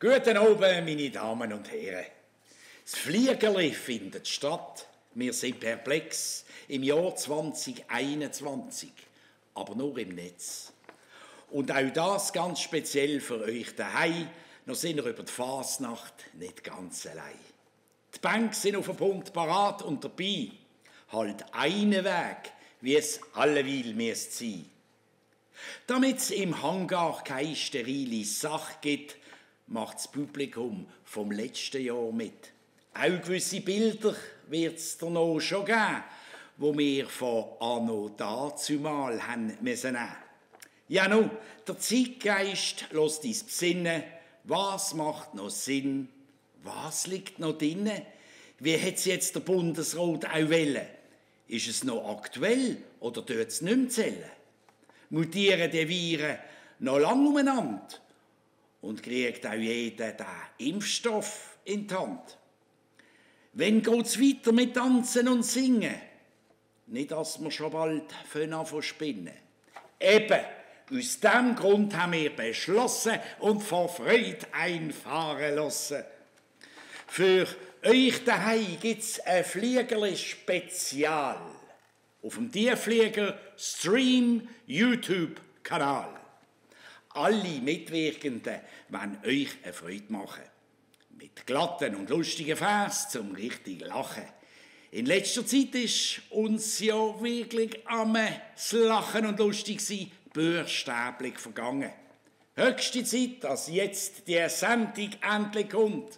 Guten Abend, meine Damen und Herren. Das Fliegerli findet statt. Wir sind perplex im Jahr 2021, aber nur im Netz. Und auch das ganz speziell für euch daheim. Noch sind wir über die Fasnacht nicht ganz allein. Die Banken sind auf den Punkt parat und dabei. Halt einen Weg, wie es alleweil müsste sein. Damit es im Hangar keine sterile Sache gibt, macht das Publikum vom letzten Jahr mit. Auch gewisse Bilder wird es da noch schon geben, wo wir von anno dazumal haben müssen nehmen. Ja nun, der Zeitgeist lässt uns besinnen, was macht noch Sinn, was liegt noch drin, wie hat es jetzt der Bundesrat auch wollen? Ist es noch aktuell oder tut es nicht mehr zählen? Mutieren die Viren noch lange umeinander? Und kriegt auch jeder den Impfstoff in die Hand. Wann geht es weiter mit Tanzen und Singen? Nicht, dass wir schon bald anfangen zu spinnen. Eben, aus diesem Grund haben wir beschlossen und vor Freude einfahren lassen. Für euch daheim gibt es ein Fliegerli-Spezial auf dem Tiefflieger Stream YouTube-Kanal. Alle Mitwirkenden wollen euch eine Freude machen. Mit glatten und lustigen Vers zum richtigen Lachen. In letzter Zeit ist uns ja wirklich das Lachen und lustig sein buchstäblich vergangen. Höchste Zeit, dass jetzt die Sendung endlich kommt.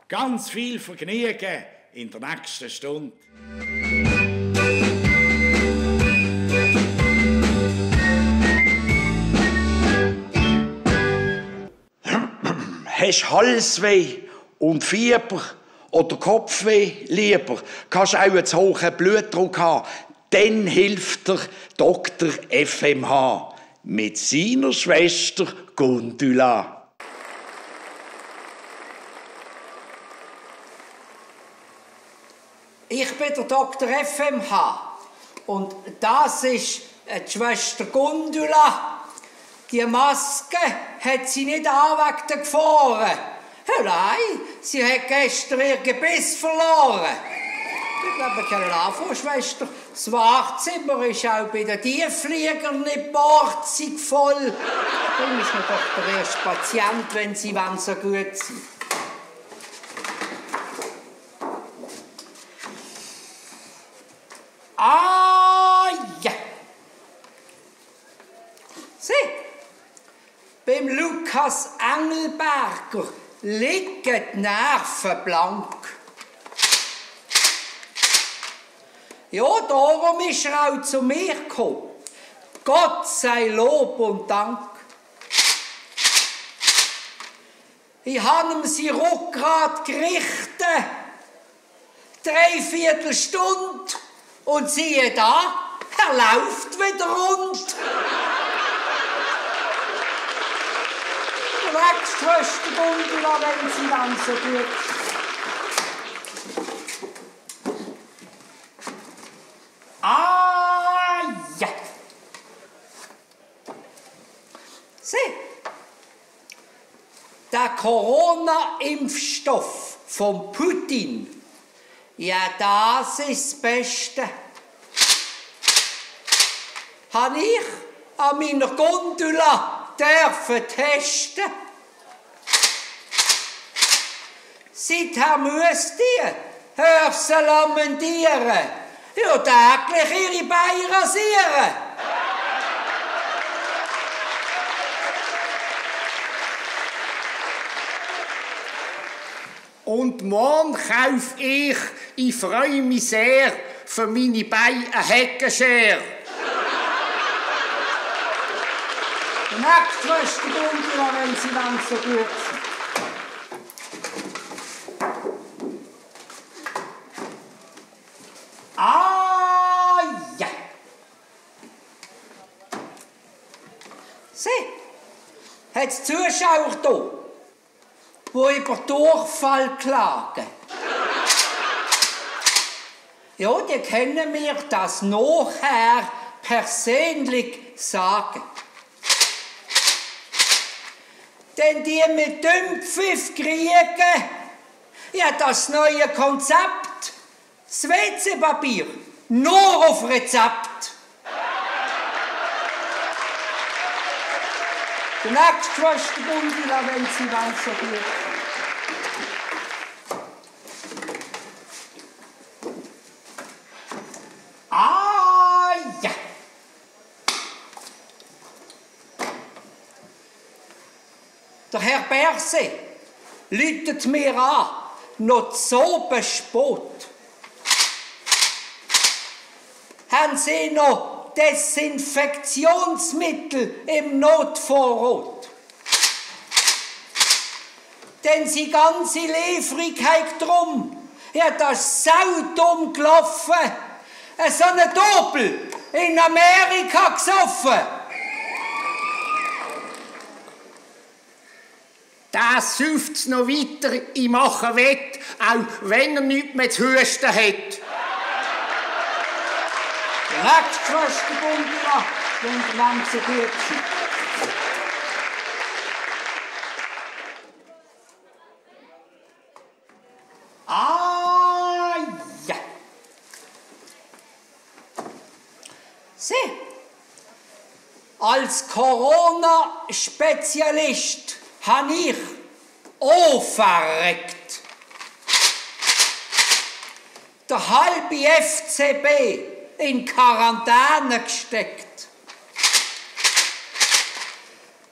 Ganz viel Vergnügen in der nächsten Stunde. Hast Halsweh und Fieber oder Kopfweh lieber, kannst auch einen zu hohen Blutdruck haben, dann hilft der Dr. FMH mit seiner Schwester Gundula. Ich bin der Dr. FMH und das ist die Schwester Gundula. Die Maske hat sie nicht wegen der Gefahren. Nein, sie hat gestern ihr Gebiss verloren. Ich glaube, wir können anfangen, Schwester. Das Wartezimmer ist auch bei den Tieffliegern nicht borzig voll. Bringen Sie mir doch den ersten Patient, wenn Sie so gut sind. Ah, ja. Sieh. Beim Lukas Engelberger liegen die Nerven blank. Ja, darum ist er auch zu mir gekommen. Gott sei Lob und Dank. Ich habe ihm sein Rückgrat gerichtet. 3/4 Stunde. Und siehe da, er läuft wieder rund. Schwester Gundula, wenn Sie dann so gut. Ah, ja. Sieh. Der Corona-Impfstoff von Putin. Ja, das ist das Beste. Habe ich an meiner Gundula dürfen testen. Seither müsst ihr, hör sie lamentieren, ja täglich ihre Beine rasieren. Und morgen kaufe ich freue mich sehr, für meine Beine eine Heckenschere. Nächste Schwester Gundula, wenn Sie dann so gut sind. Ah, ja. Sieh, hat es Zuschauer hier, die über Durchfall klagen. Ja, die können mir das nachher persönlich sagen. denn die mit Dünnpfiff kriegen. Ja, das neue Konzept. Das WC-Papier. Nur auf Rezept. Der nächste Schwester Gundula, wenn sie wollen, so gut. Ah, ja. Der Herr Berse läutet mir an, noch so bespät. Haben Sie noch Desinfektionsmittel im Notvorrat? Denn Sie ganze Lieferigkeit drum, ja, das ist saudumm gelaufen. So ein Doppel in Amerika gesoffen. Das säuft's noch weiter, ich mache wett, auch wenn er nichts mehr zu husten hat. Der nächste Schwester Gundula, wenn der langsam gut sind. Ah, ja. Sieh, als Corona-Spezialist habe ich auch verreckt. Der halbe FCB in Quarantäne gesteckt.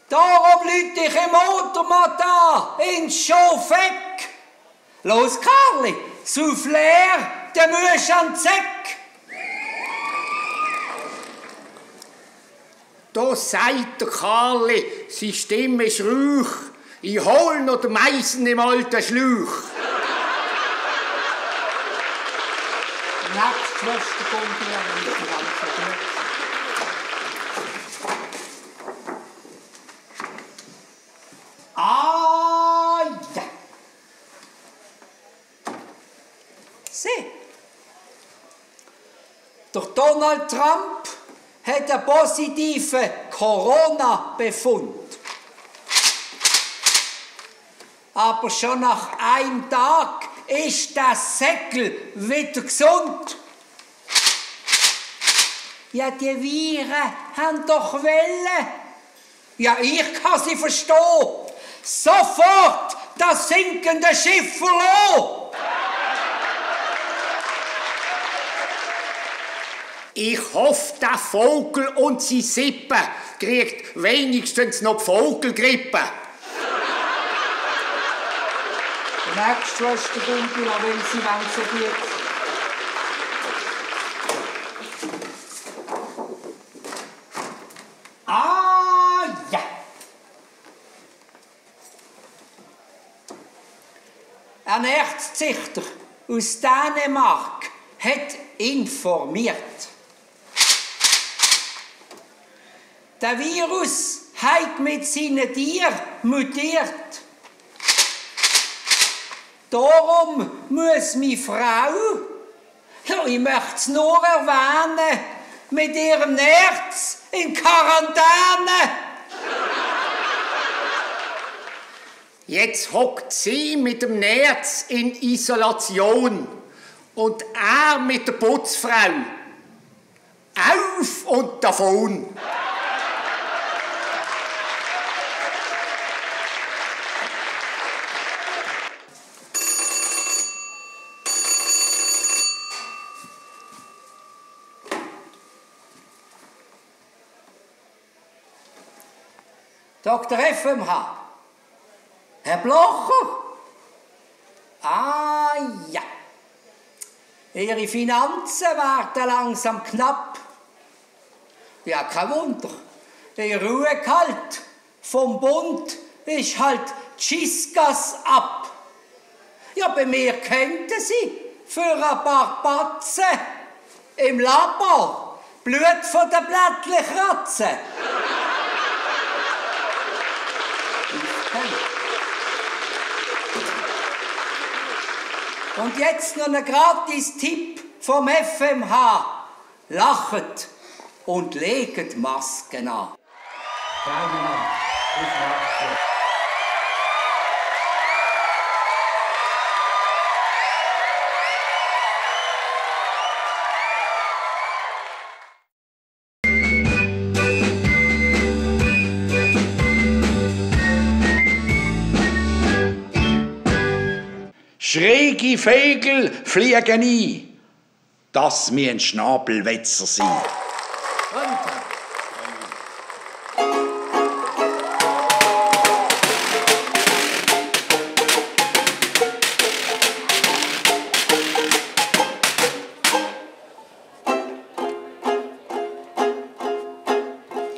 Darum lüte ich im Automat an, ins Schofeck. Los, Karli, Souffleur, der Müsch an Zeck. Da sagt der Karli, seine Stimme ist ruhig. Ich hol noch den Meissen im alten Schluch. Nächste Schwester Gundula, wenn ich die ganze Zeit. Ah, ja. Sieh. Der Donald Trump hat einen positiven Corona-Befund. Aber schon nach einem Tag ist der Säckel wieder gesund. Ja, die Viren haben doch Wellen. Ja, ich kann sie verstehen. Sofort das sinkende Schiff verloren. Ich hoffe, der Vogel und seine Sippe kriegt wenigstens noch die Vogelgrippe. Die nächste Schwester Gundula, wenn sie so gut. Ah, ja. Ein Erzsichter aus Dänemark hat informiert. Der Virus hat mit seinen Tieren mutiert. Darum muss meine Frau, ja, ich möchte es nur erwähnen, mit ihrem Nerz in Quarantäne. Jetzt hockt sie mit dem Nerz in Isolation und er mit der Putzfrau. Auf und davon! Dr. FMH. Herr Blocher? Ah, ja. Ihre Finanzen werden langsam knapp. Ja, kein Wunder. Der Ruhegehalt vom Bund ist halt Schisgas ab. Ja, bei mir könnten Sie für ein paar Batzen im Labor Blut von den Blättchen kratzen. Und jetzt noch ein Gratis-Tipp vom FMH. Lachet und legt Masken an. Schau mal, ich mach's. Schräge Vögel fliegen ein. Das müssen Schnabelwetzer sein.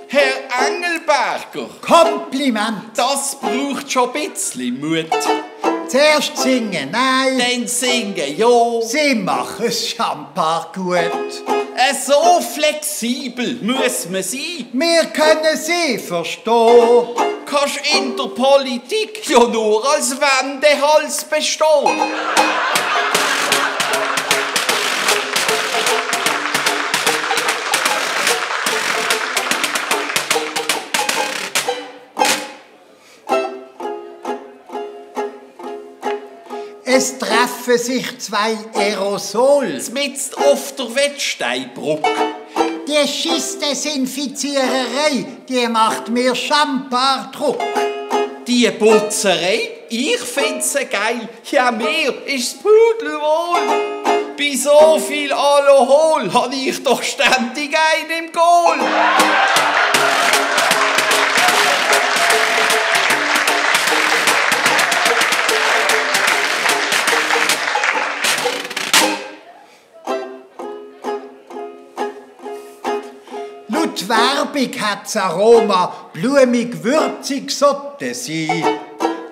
Herr Engelberger, Kompliment. das braucht schon ein bisschen Mut. Zuerst singen, nein. Dann singen, ja. Sie machen es schon ein paar gut. So flexibel muss man sein. Wir können Sie verstehen. Kannst in der Politik ja nur als Wendehals bestehen. Es treffen sich zwei Aerosols. Mitten auf der Wettsteinbrücke. Die Schistdesinfiziererei, die macht mir Champardruck. Die Putzerei, ich find's geil. Ja, mir ist's pudelwohl. Bei so viel Alkohol hab ich doch ständig einen im Goal. Laut Werbung hat das Aroma blumig-würzig sollte sein.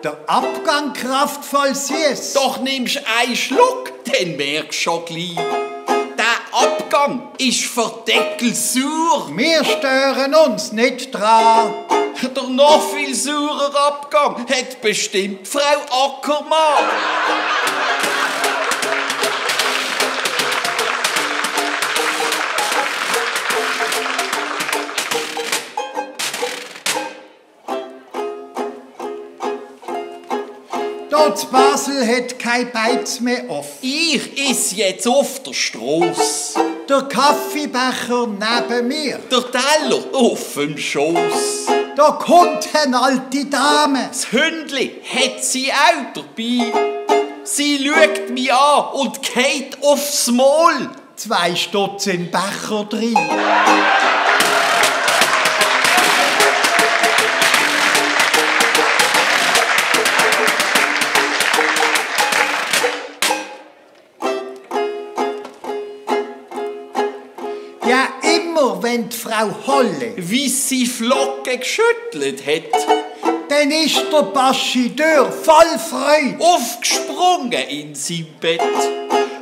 Der Abgang kraftvoll süß. Doch nimmst einen Schluck, dann merkst du schon gleich. Der Abgang ist verdeckelsauer. Wir stören uns nicht dran. Der noch viel saurer Abgang hat bestimmt Frau Ackermann. Dort Basel hat kein Beiz mehr offen. Ich is jetzt auf der Strasse. Der Kaffeebecher neben mir. Der Teller auf dem Schoss. Da kommt eine alte Dame. Das Hündli hat sie auch dabei. Sie schaut mich an und geht aufs Maul. 2 Stutz in den Becher drin. Ja, immer wenn die Frau Holle, Wie sie Flocken geschüttelt hat. dann ist der Bastideur voll Freude. Aufgesprungen in sein Bett.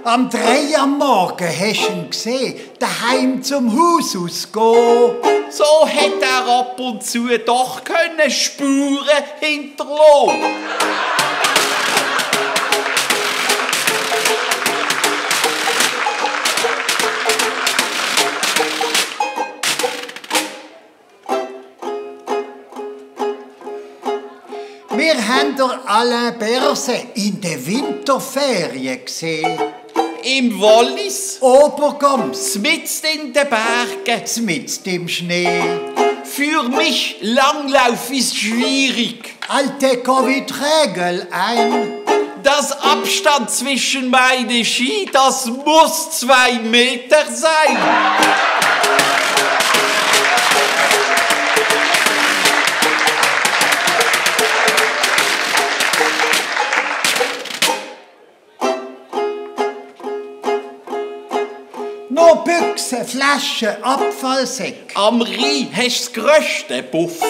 Am 3 am Morgen hast du ihn gesehen, daheim zum Haus ausgehen. So hat er ab und zu doch können Spuren hinterlassen. Wir haben der Alain Berset in der Winterferien gesehen. Im Wallis, Obergoms, mitten in den Bergen. mitten im Schnee. Für mich Langlauf ist schwierig. Alte Covid-Regel ein. Das Abstand zwischen meinen Ski, das muss 2 Meter sein. Noch Büchse, Flaschen, Abfallsäcke. Am Rhein hast du das grösste Buff.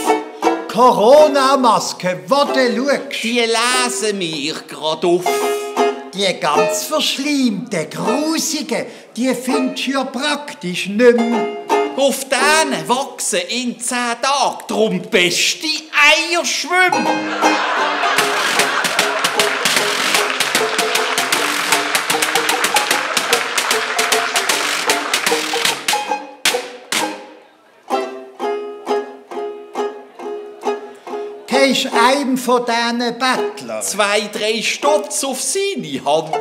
Corona-Maske, wo du schaust. Die lesen mir grad auf. Die ganz verschleimten, grusigen, die findest du ja praktisch nicht mehr. Auf denen wachsen in 10 Tagen drum beste Eier schwimmen. Gehst einem von diesen Bettlern, 2, 3 Stutz auf seine Hand.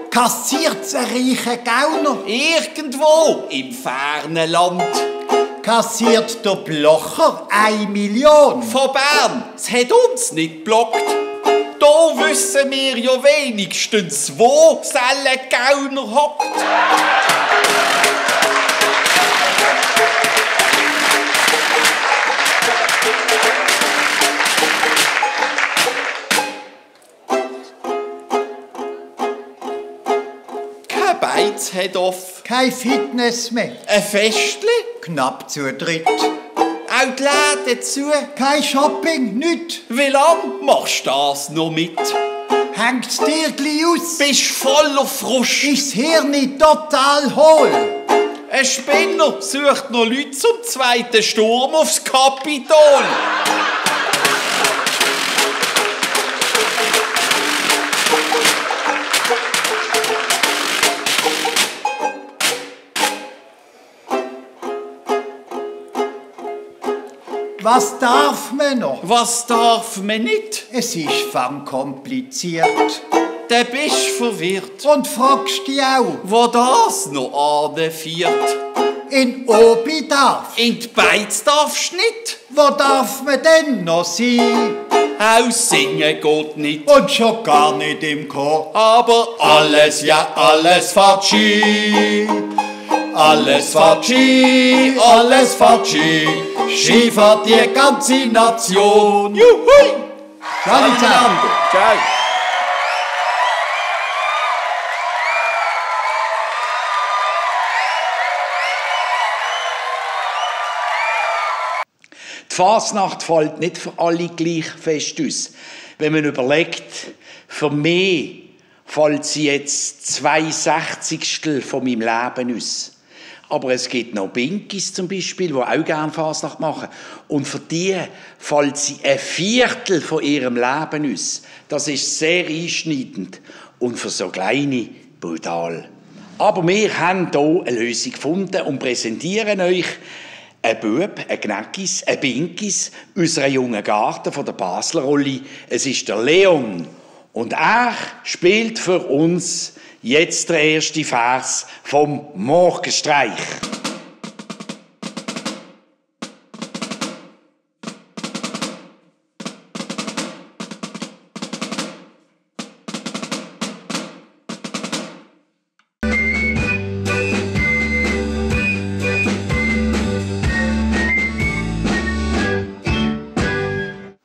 kassiert's ein reicher Gauner, Irgendwo im fernen Land. kassiert der Blocher 1 Million. Von Bern, es hat uns nicht blockt. Da da wissen wir ja wenigstens, wo Gauner hockt. Kein Beiz hat off. Kein Fitness mehr. Ein Festli. Knapp zu dritt. Auch die Läden zu. Kein Shopping, nichts. Wie lang machst du das noch mit? Hängt's dir gleich aus? Bist voller Frust. Ist das Hirn total hohl? Ein Spinner sucht noch Leute zum zweiten Sturm aufs Kapitol. Was darf man noch? Was darf man nicht? Es ist fang kompliziert. Dann bist verwirrt. Und fragst dich auch, Wo das noch anführt. in Obi darf. In die Beiz darfst du nicht. Wo darf man denn noch sein? Auch singen geht nicht. Und schon gar nicht im Chor. Aber alles, ja alles fährt Ski. Alles fährt Ski, alles fährt Ski. Ski fährt die ganze Nation. Juhui! Ciao zusammen. Ciao. Die Fasnacht fällt nicht für alle gleich fest aus. Wenn man überlegt, für mich fällt sie jetzt 2/60 von meinem Leben aus. Aber es gibt noch Binkis zum Beispiel, die auch gerne Fasnacht machen. Und für die fällt sie 1/4 von ihrem Leben aus. Das ist sehr einschneidend. Und für so Kleine brutal. Aber wir haben hier eine Lösung gefunden und präsentieren euch ein Bub, ein Gnäckis, ein Binkis, unserer jungen Garten von der Basler Rolli. Es ist der Leon. Und er spielt für uns jetzt der erste Vers vom Morgenstreich.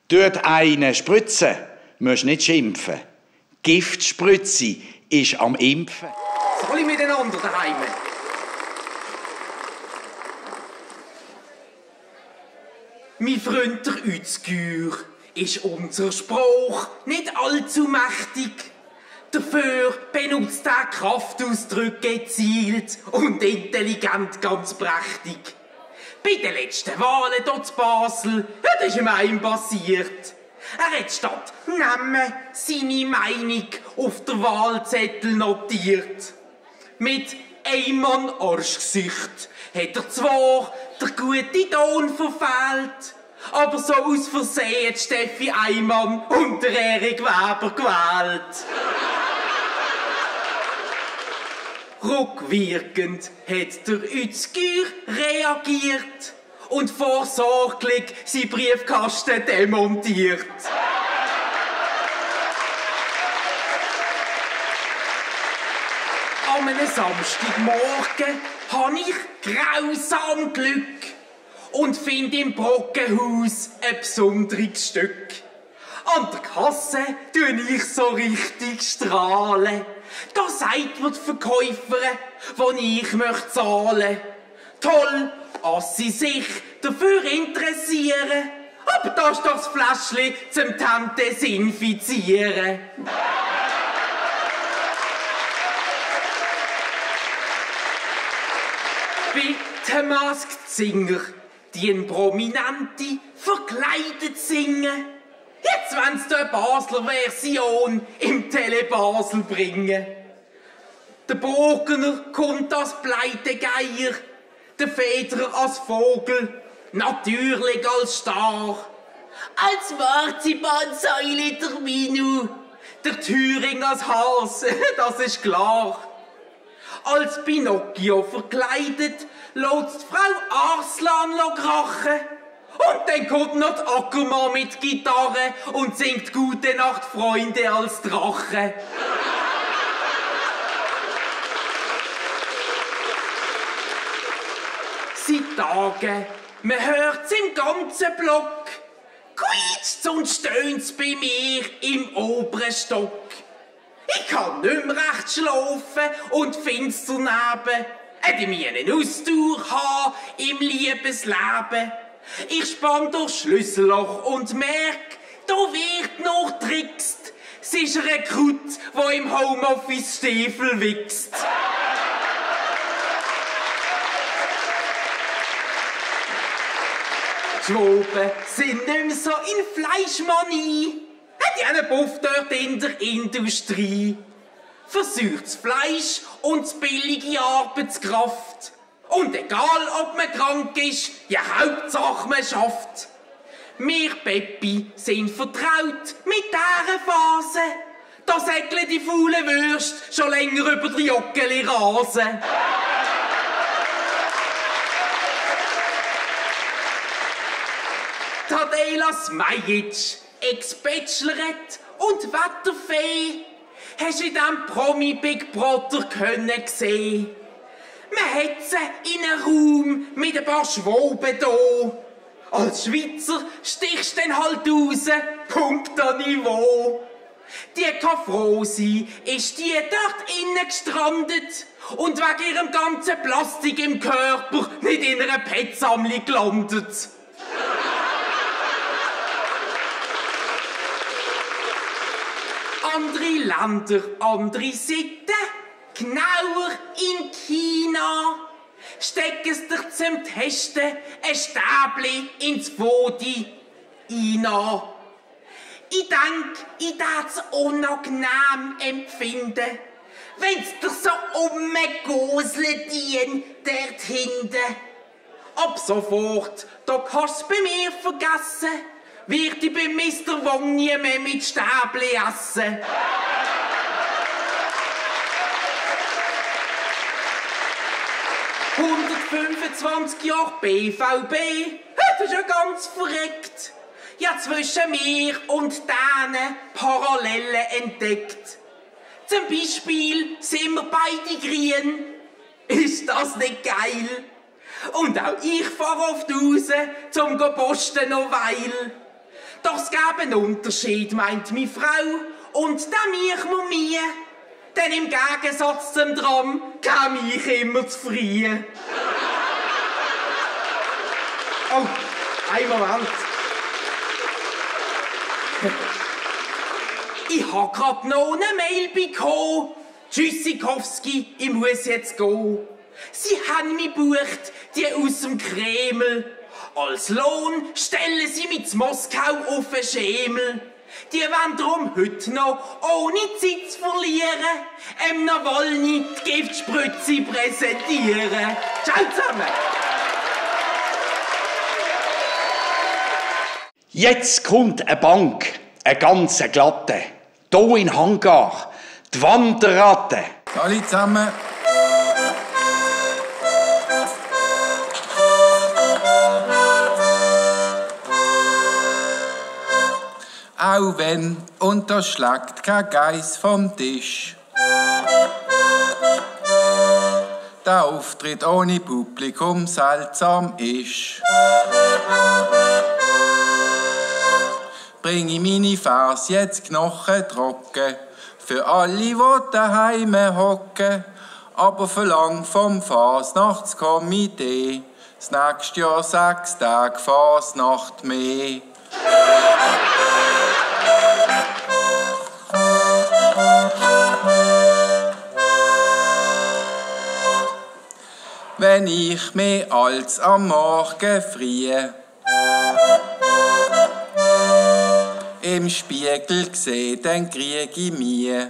Tut einen spritzen, musst nicht schimpfen. Giftspritze ist am Impfen. Alle miteinander daheim. Mein Freund der Utzgür ist unser Spruch nicht allzu mächtig. Dafür benutzt er Kraftausdrücke gezielt und intelligent ganz prächtig. Bei den letzten Wahlen hier in Basel, das ist ihm einem passiert. Er hat statt Namen seine Meinung auf der Wahlzettel notiert. Mit einem Arschgesicht hat er zwar den guten Ton verfehlt, aber so aus Versehen Steffi Eimann und der Erik Weber gewählt. Rückwirkend hat der Utzgür reagiert und vorsorglich seinen Briefkasten demontiert. An einem Samstagmorgen habe ich grausam Glück und finde im Brockenhaus ein besonderes Stück. An der Kasse tue ich so richtig strahlen. Da sagt mir die Verkäuferin, wo ich möchte zahlen. Toll, dass sie sich dafür interessieren. Aber da ist das Fläschchen zum Desinfizieren. Bei den Masked Singer, die ein Prominente verkleidet singen. Jetzt wollen sie eine Basler Version im Tele Basel bringen. Der Burgener kommt als Pleitegeier, der Federer als Vogel, natürlich als Star. Als Marzipansäule der Minu, der Thüring als Hase, das ist klar. Als Pinocchio verkleidet, lässt Frau Arslan krachen. Und dann kommt noch die Ackermann mit Gitarre und singt Gute Nacht, Freunde als Drache. Seit Tagen, man hört's im ganzen Block. Quietscht's und stöhnt's bei mir im oberen Stock. Ich kann nicht mehr recht schlafen und find's daneben. Ich muss eine Ausdauer haben im Liebesleben. Ich spann durchs Schlüsselloch und merk, da wird noch trickst. Es ist ein Rekrut, der im Homeoffice Stiefel wichst. Die Schwaben sind nicht mehr so in Fleischmanie. Die haben einen Puff dort in der Industrie. Versuchtes Fleisch und billige Arbeitskraft. Und egal, ob man krank ist, ja, Hauptsache man schafft. Wir Peppi sind vertraut mit dieser Phase. Da säckeln die faulen Würste schon länger über die Joggeli Rasen. Tadela Smajic, Ex-Bachelorette und Wetterfee, hast du in diesem Promi-Big Brother können sehen. Man hat sie in einem Raum mit ein paar Schwaben da. Als Schweizer stichst du dann halt raus, Punkt an Niveau. Die kann froh sein, ist die dort innen gestrandet und wegen ihrem ganzen Plastik im Körper nicht in einer Petsammlung gelandet. Andere Länder, andere Sitten, genauer in China, stecken sie dich zum Testen ein Stäbli ins Body rein. Ich denke, ich würde es unangenehm empfinden, wenn es dir so umgegoselt dient dort hinten. Ab sofort, da kannst du es bei mir vergessen, wird ich bei Mr. Wong nie mehr mit Stäbli essen. «125 Jahre BVB, das ist ja ganz verreckt. Ja, zwischen mir und denen Parallelen entdeckt. Zum Beispiel sind wir beide grün. Ist das nicht geil? Und auch ich fahre oft raus, zum posten noch weil. Doch es gäbe einen Unterschied, meint meine Frau, und den mich muss mir. Denn im Gegensatz zum Tram käme ich immer zu früh. Oh, einen Moment. Ich habe gerade noch eine Mail bekommen. Tschüssikowski, ich muss jetzt gehen. Sie haben mich gebucht, die aus dem Kreml. Als Lohn stellen sie mich zu Moskau auf den Schemel. Die wollen darum heute noch, ohne Zeit zu verlieren, Nawalny die Giftspritze präsentieren. Ciao zusammen! Jetzt kommt eine Bank, eine ganz glatte. Hier in Hangar, die Wanderratte. Alle zusammen. Auch wenn, und da schlägt kein Geiss vom Tisch. Der Auftritt ohne Publikum seltsam ist. Bring ich meine Vers jetzt knochentrocken, für alle, die daheim hocken. Aber verlang vom Fasnachtskomitee das nächste Jahr 6 Tage Fasnacht mehr. Wenn ich mehr als am Morgen früh im Spiegel sehe, dann krieg ich Mühe.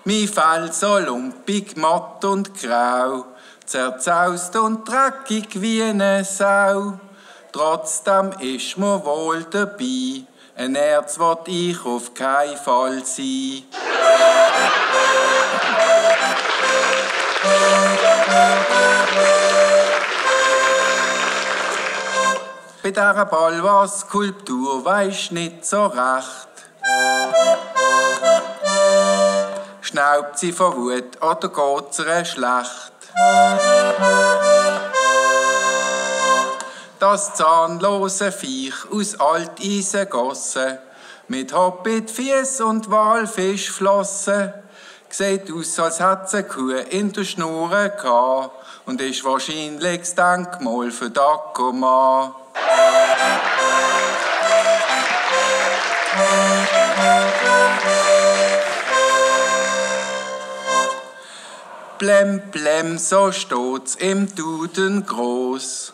Mein Fell so lumpig, matt und grau, zerzaust und dreckig wie eine Sau. Trotzdem ist mir wohl dabei, ein Erz will ich auf keinen Fall sein. Bei dieser Balva-Skulptur weisst nicht so recht. Schnaubt sie vor Wut oder geht's ihr schlecht? Das zahnlose Viech aus Alteisen gossen, mit Hobbitfies und Walfischflossen, sieht aus, als hätte sie eine Kuh in der Schnur gehabt und ist wahrscheinlich das Denkmal für Dagomar. Blem, blem, so steht's im Duden groß.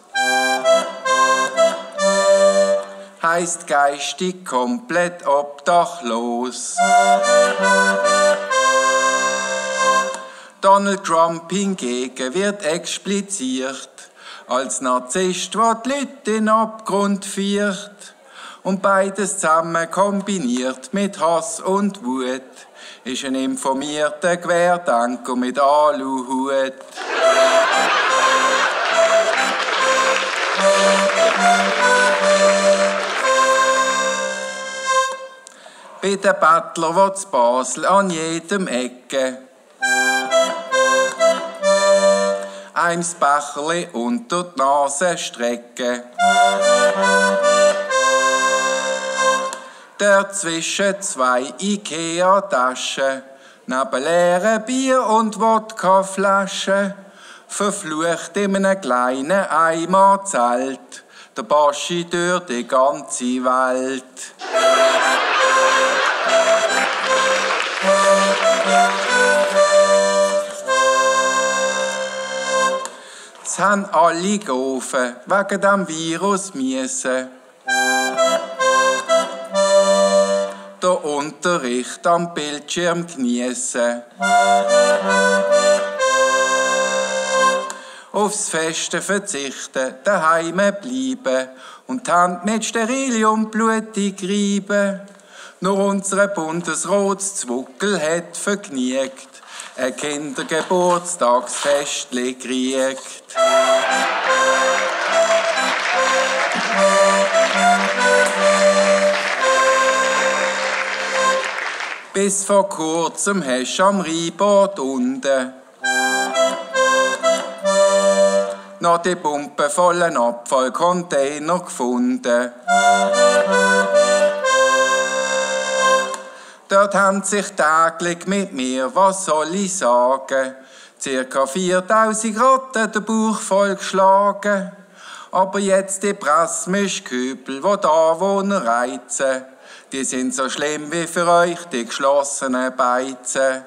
Heißt geistig komplett obdachlos. Donald Trump hingegen wird expliziert als Narzisst, der die Leute in den Abgrund führt. Und beides zusammen kombiniert mit Hass und Wut ist ein informierter Querdenker mit Aluhut. Bei den Bettler wird's Basel an jedem Ecke. Eins Becherli unter die Nase strecken. Dazwischen 2 Ikea-Taschen, neben leeren Bier- und Wodkaflaschen, verflucht in einem kleinen Eimerzelt, der Baschi durch die ganze Welt. Es haben alle gerufen, wegen dem Virus müssen. Der Unterricht am Bildschirm geniessen. Aufs Feste verzichten, daheim bleiben und die Hand mit Sterilium blutig reiben. Nur unser Bundesratszwuckel hat vergnügt, ein Kindergeburtstagsfestli kriegt. Bis vor kurzem hast du am Rheinbad unten noch die pumpenvollen Abfallcontainer gefunden. Dort haben sich täglich mit mir, was soll ich sagen, ca. 4000 Ratten den Bauch vollgeschlagen. Aber jetzt die Pressmischkübel, die da wohnen, reizen, die sind so schlimm wie für euch die geschlossenen Beizen.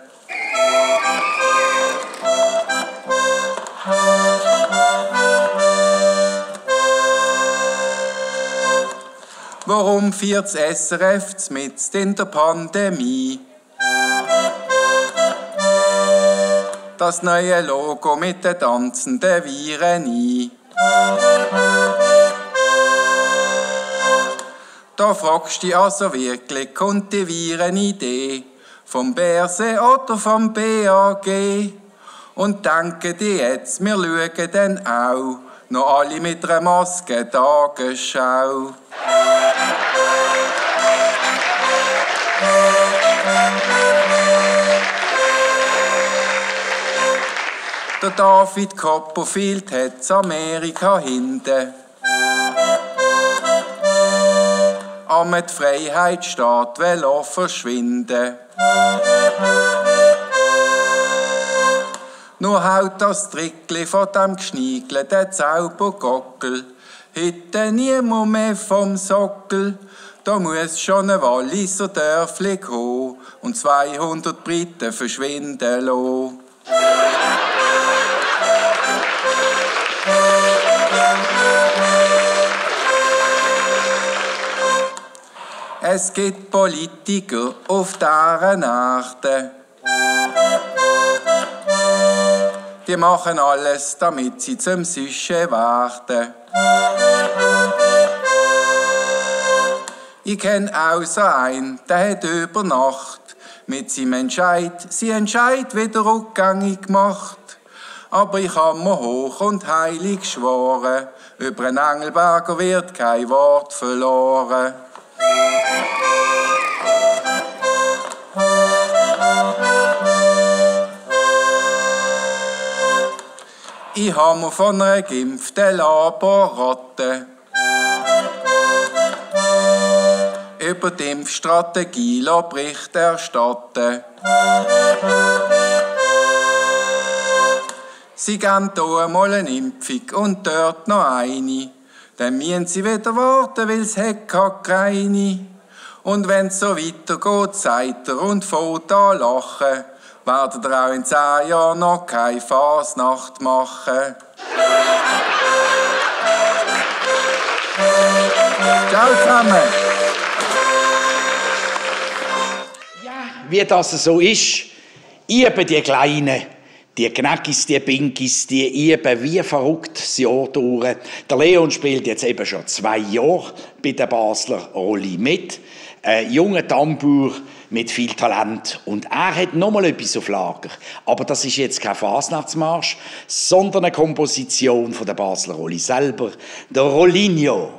Warum feiert das SRF mitten in der Pandemie? Das neue Logo mit den tanzenden Viren ein. Da fragst du dich also wirklich, kommt die Virenidee vom BRC oder vom BAG? Und denken die jetzt, wir schauen dann auch noch alle mit einer Maske Tagesschau. Der David Copperfield hat's Amerika hinten. Am die Freiheitsstaat will verschwinden. Nur haut das Trickli von dem geschniegelten Zaubergockel heute niemand mehr vom Sockel. Da muss schon ein Walliser Dörfli kommen und 200 Briten verschwinden lassen. Es gibt Politiker auf deren Erde. Die machen alles, damit sie zum Süsche werden. Ich kenn auch so einen, der hat über Nacht mit seinem Entscheid wieder rückgängig gemacht. Aber ich habe mir hoch und heilig geschworen, Über einen Engelberger wird kein Wort verloren. Ich habe mir von einer geimpften Laborratte über die Impfstrategie Bericht erstatten. Sie geben hier einmal eine Impfung und dort noch eine. Dann müssen sie wieder warten, weil es keine. Und wenn es so weitergeht, sagt er und fängt an lachen, werden ihr auch in 10 Jahren noch keine Fasnacht machen. Ciao zusammen. Wie das so ist, üben die Kleinen, die Knackis, die Pinkis, die üben wie verrückt das Jahr durch. Der Leon spielt jetzt eben schon 2 Jahre bei der Basler Rolli mit. Ein junger Tambour mit viel Talent. Und er hat nochmal etwas auf Lager. Aber das ist jetzt kein Fasnachtsmarsch, sondern eine Komposition von der Basler Rolli selber, der Rollinho.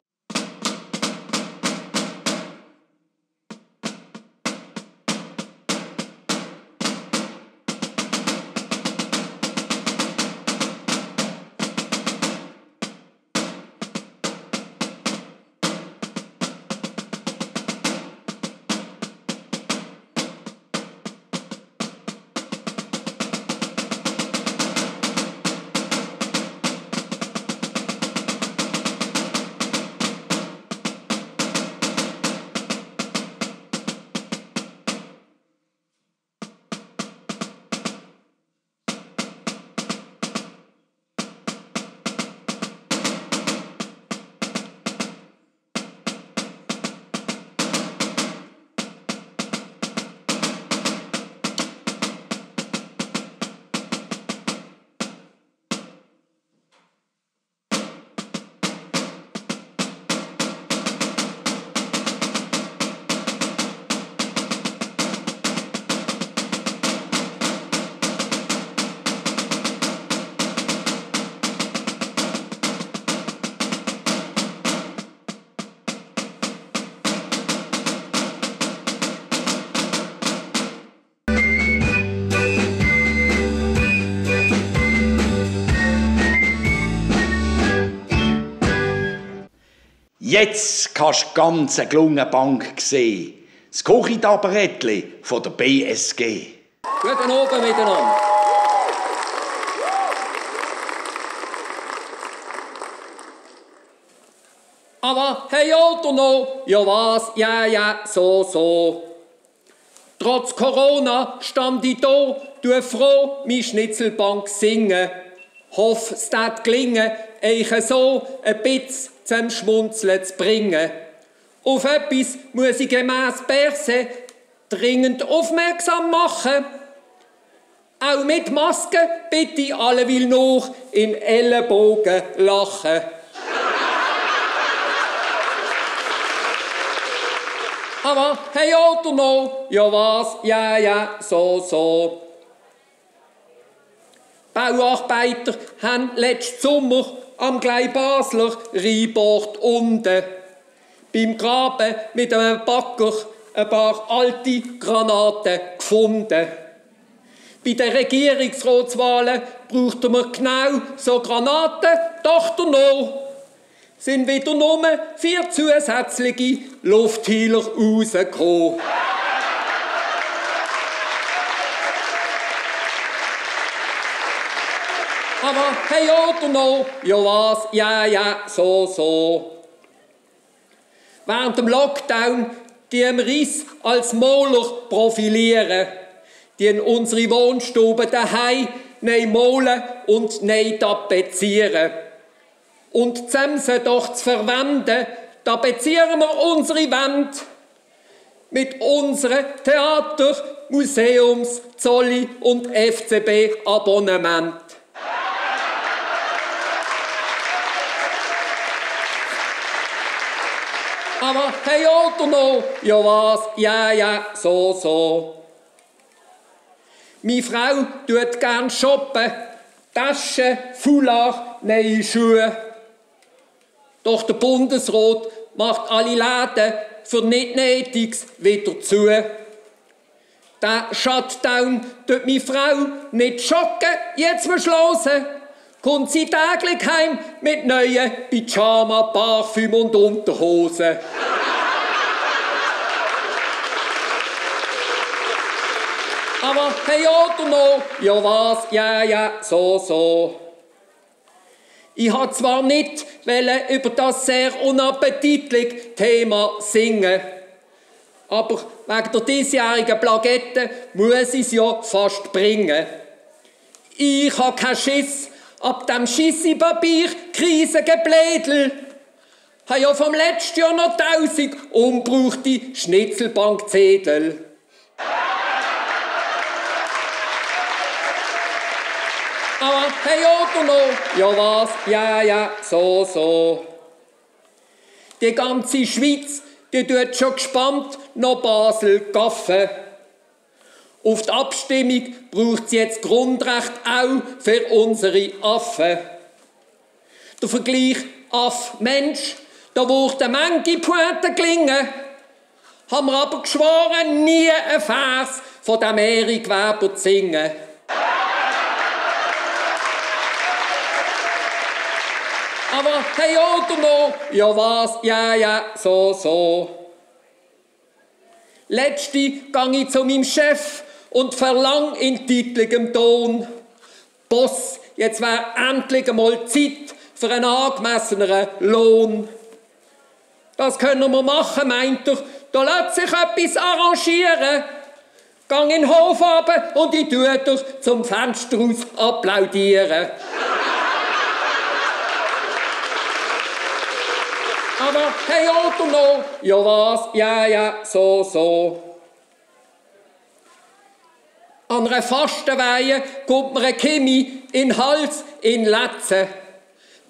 Jetzt kannst du ganz eine gelungene Bank sehen. Das Kochitaberettli von der BSG. Guten Abend miteinander. Aber hey, Auto noch, ja was, ja, so. Trotz Corona stand ich da, du froh, meine Schnitzelbank singen. Hoff, es wird gelingen, euch so ein bisschen zum Schmunzeln zu bringen. Auf etwas muss ich gemäss Berse dringend aufmerksam machen. Auch mit Maske bitte ich alle will noch in Ellenbogen lachen. Aber hey, Auto noch, ja was, ja, so. Bauarbeiter haben letzten Sommer am Glei Basler Rheinbord unten beim Graben mit einem Bagger ein paar alte Granaten gefunden. Bei den Regierungsratswahlen braucht man genau so Granaten, doch noch sind wieder nur 4 zusätzliche Luftheiler rausgekommen. Aber hey, oder noch, ja was, ja, so. Während dem Lockdown, die im Riss als Maler profilieren, die in unsere Wohnstube daheim neu malen und neu tapezieren. Und zusammen doch zu verwenden, tapezieren wir unsere Wände mit unseren Theater-, Museums-, Zolli- und FCB-Abonnement. Aber hey, oder noch, ja was, ja, so. Meine Frau tut gern shoppen, Taschen, Foulard, neue Schuhe. Doch der Bundesrat macht alle Läden für nicht Nötiges wieder zu. Der Shutdown tut meine Frau nicht schocken, jetzt muss hören. Kommt sie täglich heim mit neuen Pyjama, Parfüm und Unterhosen. Aber hey, oder noch? Ja was? Ja, so. Ich wollte zwar nicht über das sehr unappetitliche Thema singen, aber wegen der diesjährigen Plakette muss ich es ja fast bringen. Ich habe keinen Schiss ab dem Schissi-Papier, Krisengeblädel. Ich habe ja vom letzten Jahr noch 1000 ungebrauchte Schnitzelbankzettel. Aber hey, oder noch? Ja was? Ja, so. Die ganze Schweiz, die tut schon gespannt noch Basel gaffen. Auf die Abstimmung braucht es jetzt Grundrecht auch für unsere Affen. Der Vergleich Aff-Mensch, da wurde eine Menge Poeten gelingen. Haben wir aber geschworen, nie einen Vers von dem Erik Weber zu singen. Aber hey, oder noch? Ja was? Ja, so. Letzte gang ich zu meinem Chef und verlang in titligem Ton: Boss, jetzt wäre endlich einmal Zeit für einen angemesseneren Lohn. Das können wir machen, meint er, da lässt sich etwas arrangieren. Gang in den Hof runter und ich tue dir zum Fenster aus applaudieren. Aber hey, oder noch? Ja was? Ja, so. An einer Fastenweihe kommt mir ein Kimi in den Hals, in den Letzen.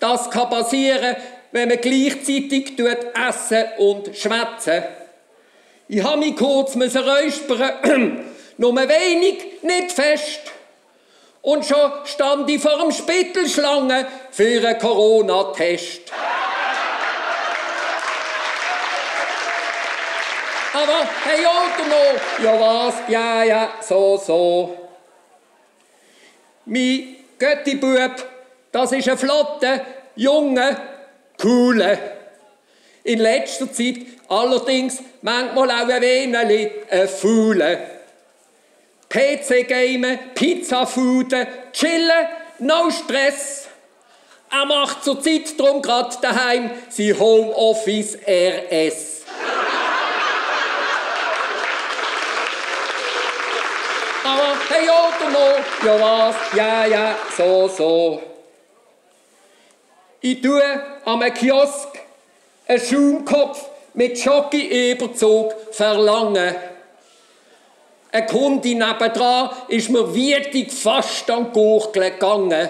Das kann passieren, wenn man gleichzeitig essen und schwätzen. Ich habe mich kurz räuspern, nur wenig, nicht fest. Und schon stand ich vor dem Spittelschlange für einen Corona-Test. Aber hey, oder noch? Ja was? Ja, so. Mein Götti-Bub, das ist ein flotter, junger, cooler. In letzter Zeit allerdings manchmal auch ein wenig fauler. PC-Gamen, Pizza-Fooden, chillen, no Stress. Er macht zurzeit drum grad daheim sein Homeoffice RS. Aber hey, oder noch? Ja was? Ja, so. Ich tue am Kiosk einen Schaumkopf mit Schoki-Überzug verlangen. Eine Kundin nebendran ist mir wütig fast an die Gurgel gegangen.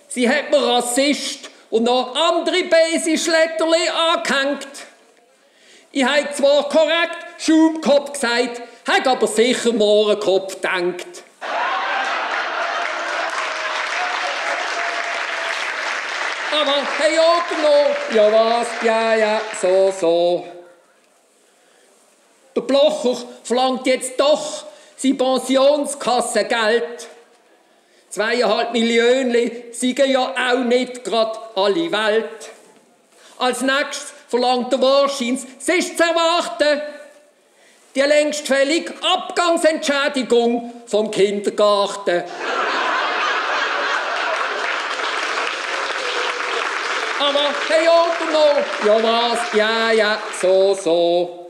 Sie hat mir Rassist und noch andere Basischletterli angehängt. Ich habe zwar korrekt Schaumkopf gesagt, habe aber sicher Mohrenkopf gedacht. Aber hey, oder noch? Ja was? Ja, so. Der Blocher verlangt jetzt doch sein Pensionskassengeld. 2,5 Millionen sind ja auch nicht gerade alle Welt. Als nächstes verlangt er wahrscheinlich, es ist zu erwarten, die längst fällige Abgangsentschädigung vom Kindergarten. Aber hey, oder noch? Ja was? Ja, so.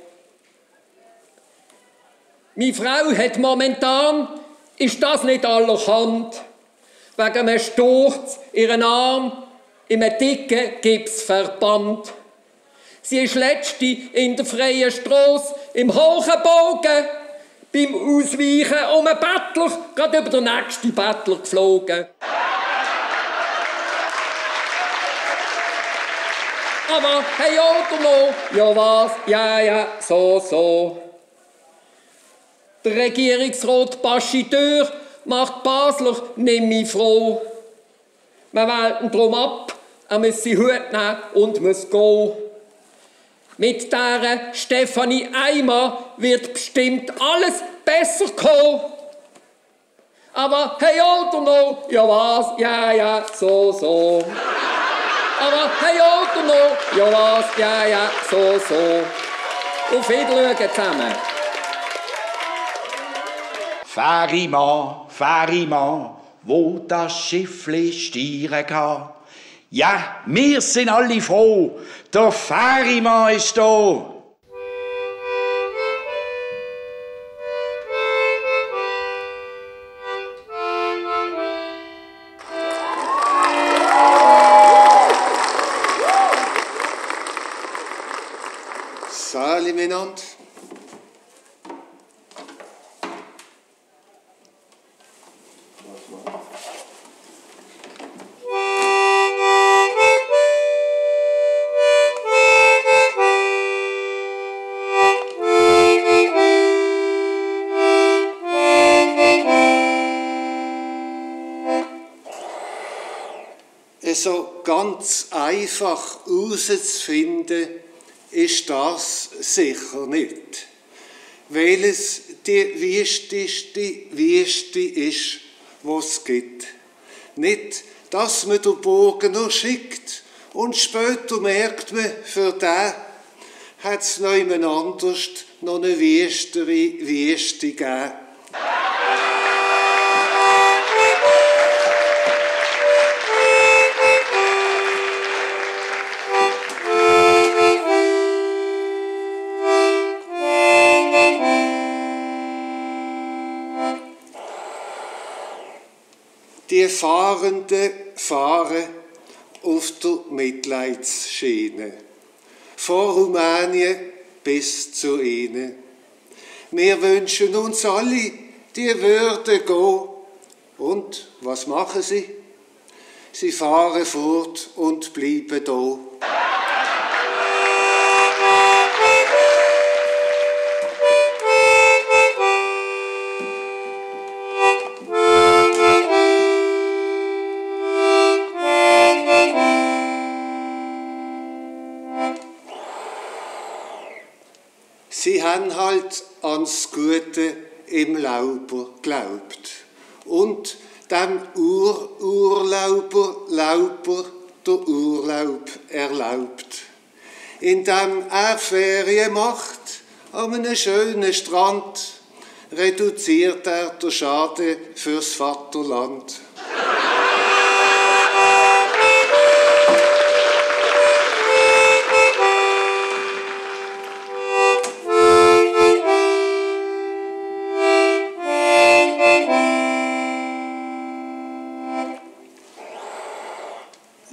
Meine Frau hat momentan, ist das nicht allerhand, wegen einem Sturz ihren Arm in einem dicken Gips verbannt. Sie ist letzte in der freien Strasse im hohen Bogen beim Ausweichen um einen Bettler gerade über den nächsten Bettler geflogen. Aber hey, oder noch? Ja was? Ja, so. Der Regierungsrat Baschiteur macht Basler nicht mehr froh. Wir wählten darum ab, er muss seinen Hut nehmen und muss gehen. Mit dieser Stefanie Eimer wird bestimmt alles besser kommen. Aber hey, oder noch? Ja was? Ja, so. Aber hey, oder noch? Ja was? Ja, so. Auf Wiedersehen zusammen. Fährimann, wo das Schiffli stieren kann. Ja, wir sind alle froh, der Fährimann ist da. Sali miteinander. So ganz einfach herauszufinden, ist das sicher nicht. Weil es die wüsteste Wüste ist, die es gibt. Nicht, dass man den Bogen noch schickt und später merkt man, für den hat es noch jemand anders noch eine wüstere Wüste gegeben. Die Fahrenden fahren auf der Mitleidsschiene, von Rumänien bis zu ihnen. Wir wünschen uns alle, die würden gehen. Und was machen sie? Sie fahren fort und bleiben da. Sie haben halt ans Gute im Lauber geglaubt und dem Urlauber der Urlaub erlaubt, indem er Ferien macht an einem schönen Strand, reduziert er den Schaden fürs Vaterland.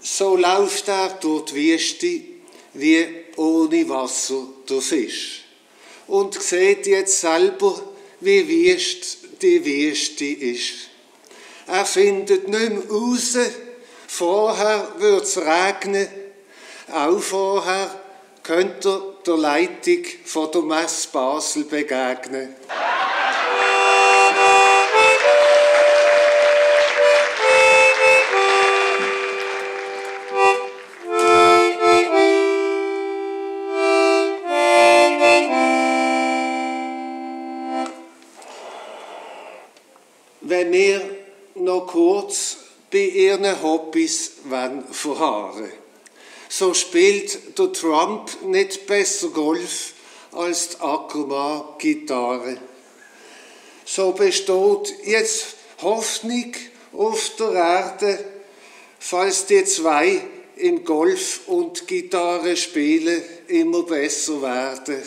So läuft er durch die Wüste wie ohne Wasser der Fisch und sieht jetzt selber, wie wüst die Wüste ist. Er findet nicht mehr raus, vorher würde es regnen, auch vorher könnte er der Leitung von der Messe Basel begegnen. Wenn wir noch kurz bei ihren Hobbys verharren, so spielt der Trump nicht besser Golf als die Ackermann Gitarre. So besteht jetzt Hoffnung auf der Erde, falls die zwei im Golf und Gitarre spielen immer besser werden.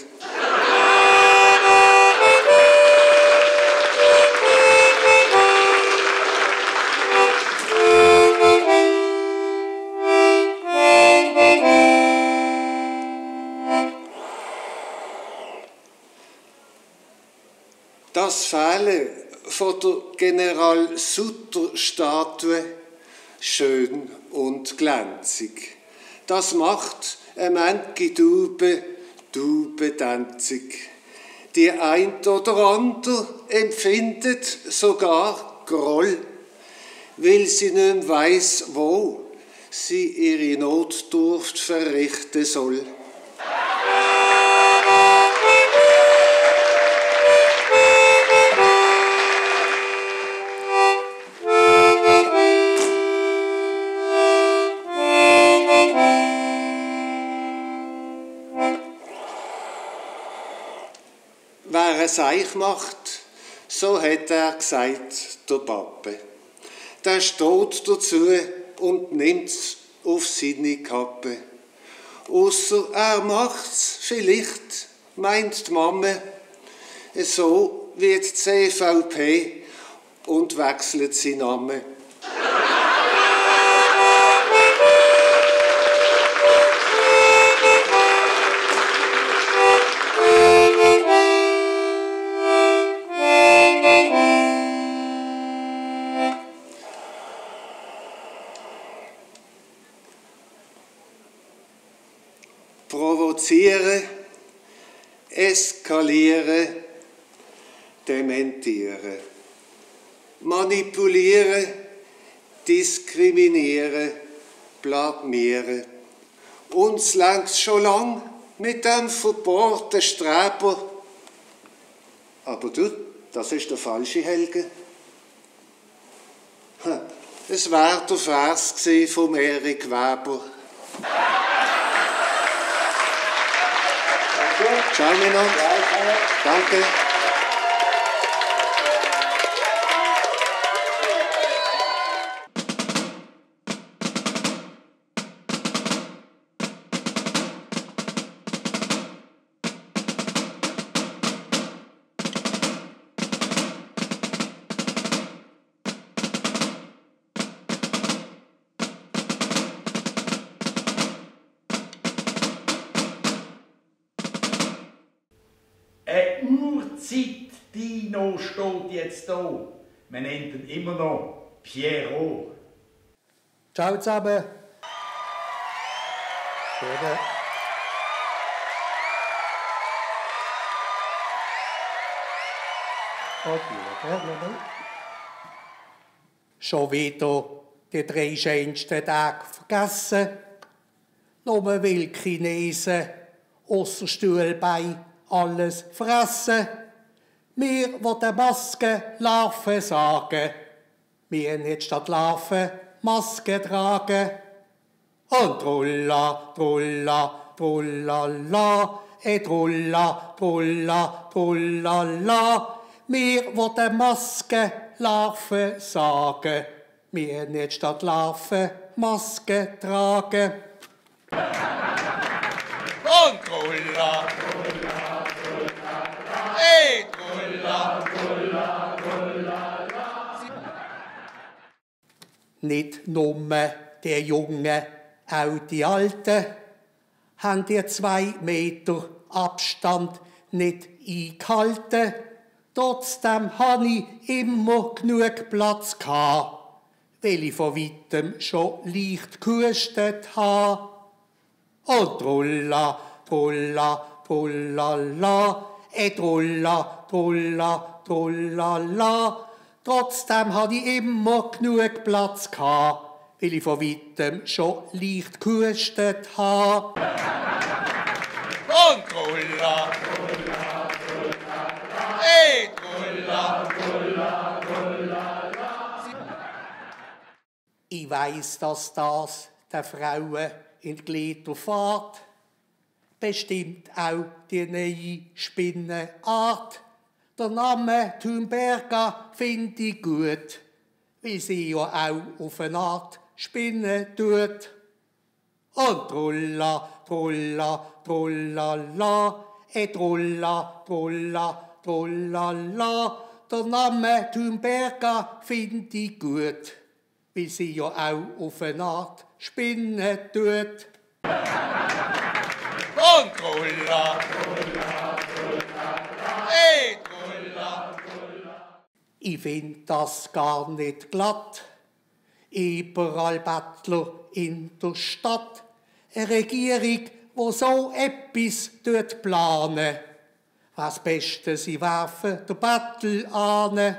Das Fehlen von der General-Sutter-Statue schön und glänzig. Das macht manche Dube tänzig. Die ein oder andere empfindet sogar Groll, weil sie nicht weiss, wo sie ihre Notdurft verrichten soll. Wer es Seich macht, so hat er gesagt, der Pappe. Der steht dazu und nimmt's auf seine Kappe. Ausser er macht's vielleicht, meint die Mama, so wie die CVP und wechselt seinen Namen. Provozieren, eskalieren, dementieren, manipulieren, diskriminieren, blamieren. Uns längst schon lang mit dem verbohrten Streber. Aber du, das ist der falsche Helge. Es war der Vers von Erik Weber. Ciao, Männer. Danke. Ein Urzeit-Dino steht jetzt da. Man nennt ihn immer noch Pierrot. Ciao zusammen. Bitte. Schon wieder die 3 schönsten Tage vergessen. Nur weil Chinesen ausser Stuhlbein alles fressen. Wir, die der Maske Larven sagen, wir nicht statt Larven Maske tragen. Und trulla, trulla, trullala, trulla, trulla, trullala. Wir, die der Maske Larven sagen, wir nicht statt Larven Maske tragen. Und trulla, trulla, trulla, ey, trulla, trulla, trulla. Nicht nur die Jungen, auch die Alten, haben die 2 Meter Abstand nicht eingehalten. Trotzdem hatte ich immer genug Platz, weil ich von weitem schon leicht gehustet habe. Und trulla, trulla, trullala, trulla, trulla, trullala. Trotzdem hatte ich immer genug Platz, weil ich von weitem schon leicht gehustet habe. Und trulla, trulla, trulla, ey, trulla, trulla, trulla. Ich weiss, dass das den Frauen in die Glieder fährt. Bestimmt auch die neue Spinnenart. Der Name Thunberger finde ich gut, weil sie ja auch auf eine Art spinnen tut. Und trulla, trulla, trullala, trulla, trulla, trullala. Der Name Thunberger finde ich gut, weil sie ja auch auf eine Art spinnen tut. Und trulla, trulla, trulla, ey, trulla, trulla. Ich find das gar nicht glatt. Überall Bettler in der Stadt. Eine Regierung, die so etwas planen. Was Beste, sie werfen der Bettel an.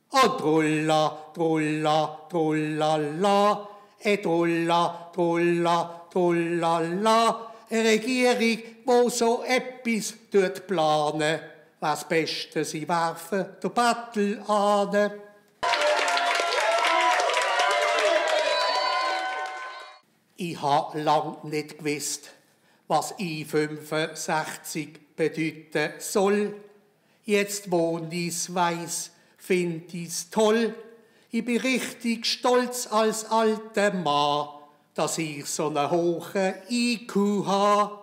Und trulla, trulla, trullala, Trulla, trulla, trullala. Eine Regierung, wo so etwas planen, was Beste sie werfen, der Battle an. Ich habe lange nicht gewusst, was I65 bedeuten soll. Jetzt, wo ich's weiss, find ich's toll. Ich bin richtig stolz als alter Mann, dass ich so einen hohen IQ habe.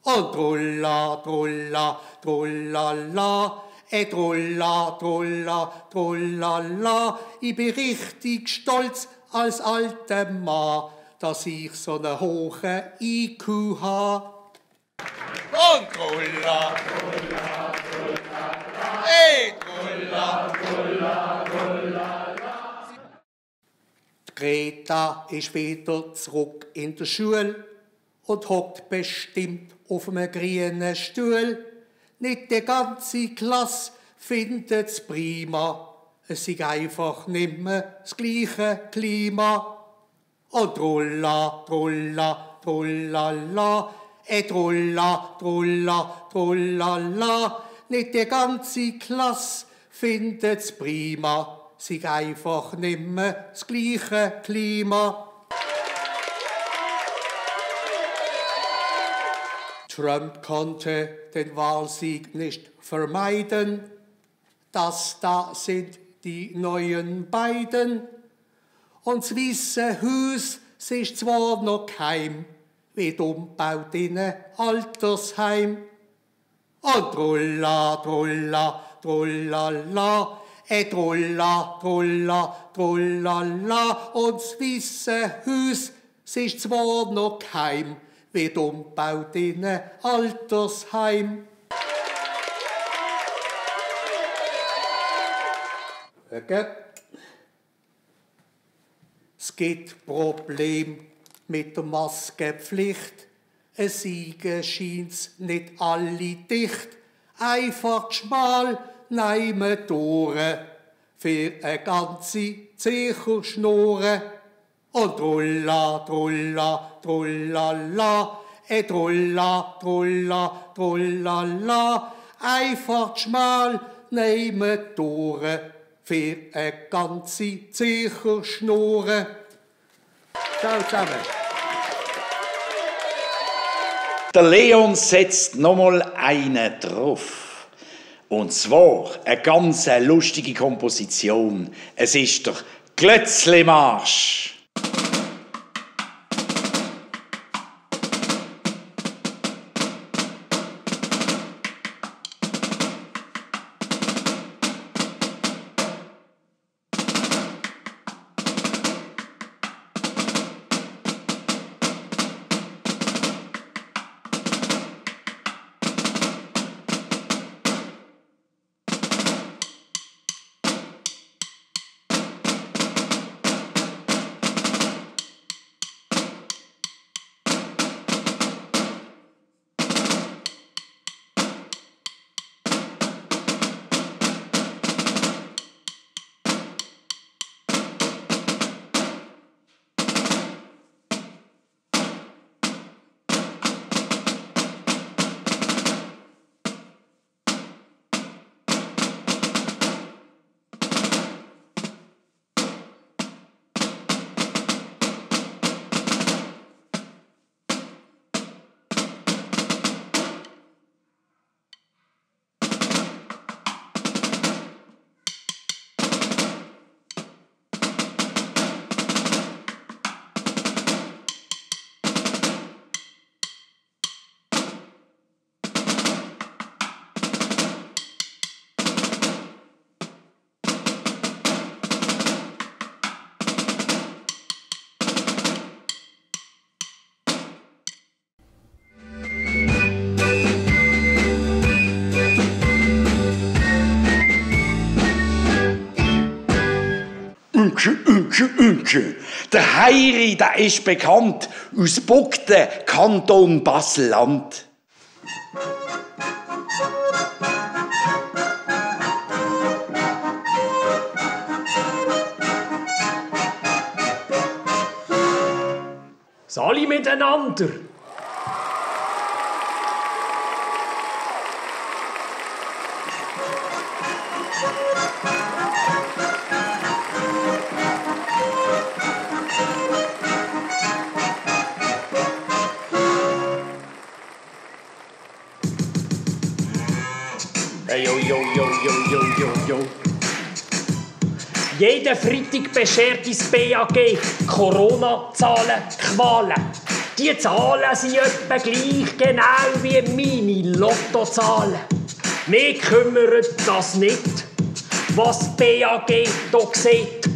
Und trulla, trulla, trullala, trulla, trulla, trullala. Ich bin richtig stolz als alter Mann, dass ich so einen hohen IQ habe. Und trulla, trulla, trullala, trulla, trulla, trullala. Greta ist wieder zurück in der Schule und hockt bestimmt auf einem grünen Stuhl. Nicht die ganze Klasse findet's prima. Es ist einfach nimmer das gleiche Klima. Und trulla, trulla, trullala, trulla, trulla, trullala. Nicht die ganze Klasse findet's prima. Es ist einfach nimmer das gleiche Klima. Trump konnte den Wahlsieg nicht vermeiden. Das da sind die neuen beiden. Und das Weisse Haus ist zwar noch geheim, wie umbaut in ein Altersheim. Und trulla, trulla, trullala, trulla, trulla, trullala. Und das Weisse Haus ist zwar noch geheim, wie umbaut in ein Altersheim. Okay. Es gibt Probleme mit der Maskenpflicht. Es scheint's nicht alle dicht. Einfach schmal neime Tore für eine ganze Zecherschnurre. Und trulla, trulla, trullala, trulla, trulla, trullala. Einfach schmal neime Tore für eine ganze Zecherschnurre. Ciao zusammen. Der Leon setzt nochmal einen drauf. Und zwar eine ganz lustige Komposition. Es ist der Glötzli-Marsch. Der Heiri, der ist bekannt aus Bugden, Kanton Basel-Land. Alle miteinander. Hey, yo. Jeden Freitag beschert uns BAG Corona-Zahlen, Qualen. Die Zahlen sind etwa gleich genau wie meine Lottozahlen. Mir kümmert das nicht, was BAG hier sieht.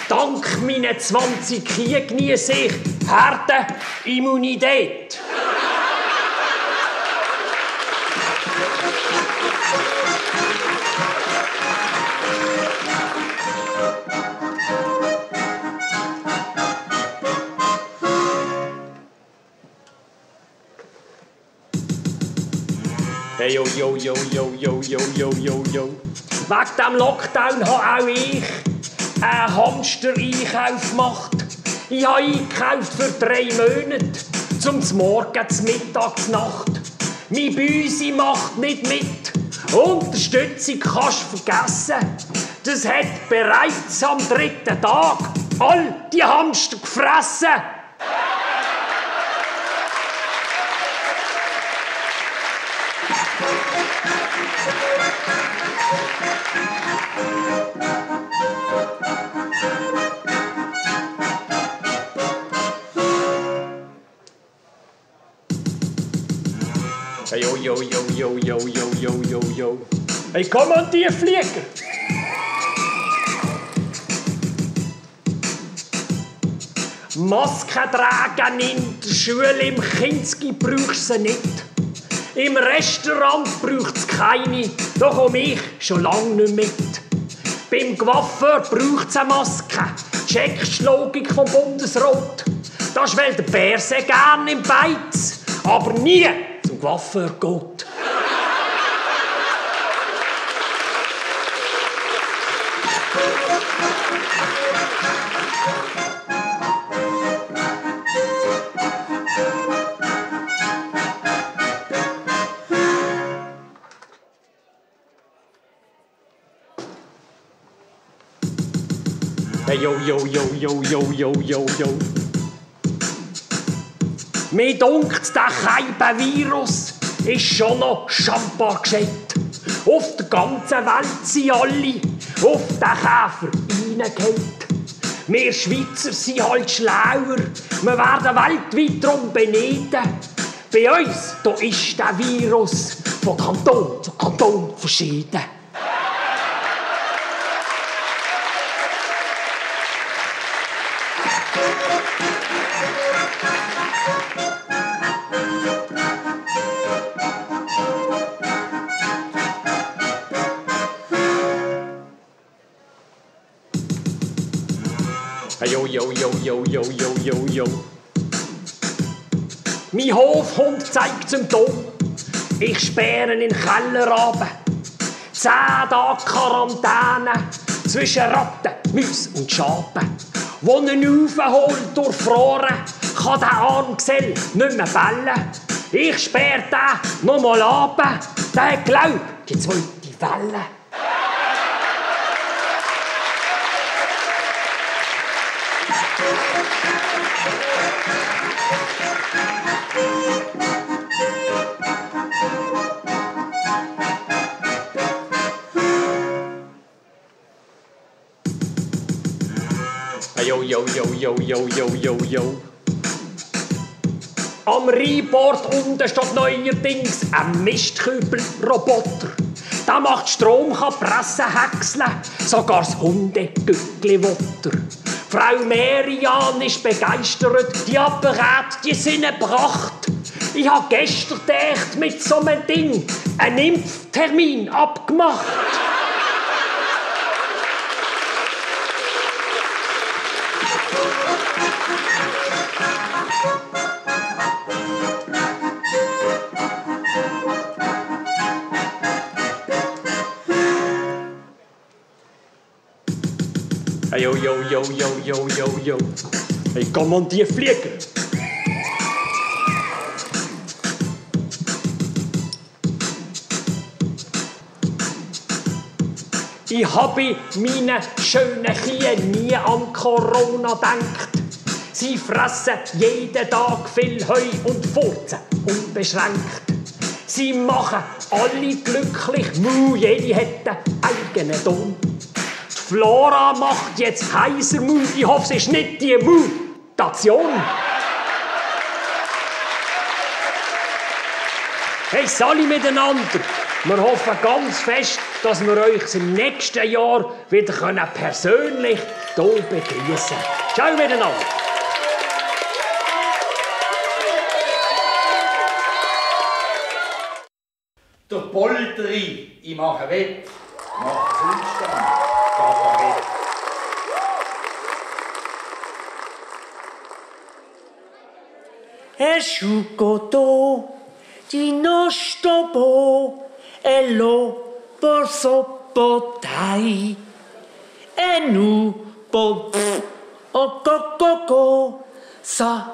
Dank meiner 20 Kühe genieße ich Herdenimmunität. Hey, yo. Wegen diesem Lockdown habe auch ich einen Hamster-Einkauf gemacht. Ich habe eingekauft für 3 Monate, zum Morgen, zum Mittag, zur Nacht. Meine Büsi macht nicht mit. Unterstützung kannst du vergessen. Das hat bereits am 3. Tag all die Hamster gefressen. Hey, yo. Hey, komm an die Flieger. Masken tragen in der Schule, im Kinski brauchst du sie nicht. Im Restaurant braucht es keine, da komme ich schon lange nicht mit. Beim Coiffeur braucht es eine Maske, checkst die Logik vom Bundesrat. Das ist, weil der Bär sehr gerne im Beiz, aber nie zum Coiffeur geht. Hey, yo. Mir dunkt, der Keibenvirus ist schon noch schambar gescheit. Auf der ganzen Welt sind alle auf den Käfer reingefallen. Wir Schweizer sind halt schlauer, wir werden weltweit darum beneden. Bei uns da ist der Virus von Kanton zu Kanton verschieden. Hey, yo. Mein Hofhund zeigt Symptome. Ich sperre in den Keller runter. 10 Tage Quarantäne zwischen Ratten, Mäusen und Schaben. Wo ihn aufholt durchfroren, kann der Armgesell nicht mehr bellen. Ich sperre den noch mal runter. Der glaubt die zweite Welle. Yo. Am Rheinbord unten steht neuerdings ein Mistkübelroboter. Der macht Strom, kann pressen, häckseln, sogar das Hundegückli Wotter. Frau Merian ist begeistert, die Apparate, die sind eine Pracht. Ich habe gestern gedacht, mit so einem Ding einen Impftermin abgemacht. Hey, yo. Hey, komm an die Flieger. Ich habe meinen schönen Kühen nie an Corona gedacht. Sie fressen jeden Tag viel Heu und furzen unbeschränkt. Sie machen alle glücklich, jede hat einen eigenen Ton. Die Flora macht jetzt heiser Mu, ich hoffe, es ist nicht die Mutation. Hey, Sali miteinander, wir hoffen ganz fest, dass wir euch im nächsten Jahr wieder persönlich hier begrüßen können. Ciao miteinander. Der Polteri, ich mache wett, macht Zustand, geht wett. Asciugo di nostro bo e lo porso dai e nu po o co sa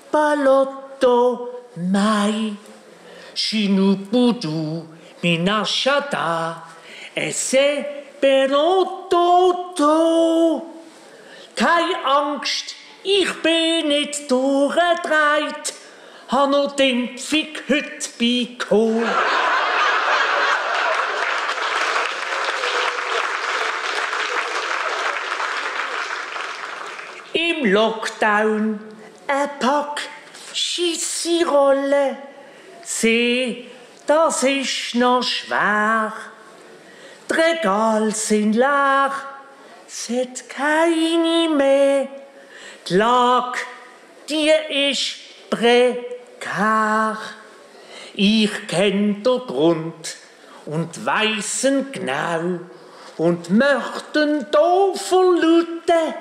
palotto mai shinu pudu minashata e se perotto keine Angst, ich bin nicht durchgedreht, habe noch den Impfung heute bekommen. Im Lockdown ein Pack Scheisse-Rolle, seh, das ist noch schwer. Die Regale sind leer, es hat keine mehr. Die Lage, die ist prekär. Ich kenn den Grund und weissen genau und möchten hier verlauten.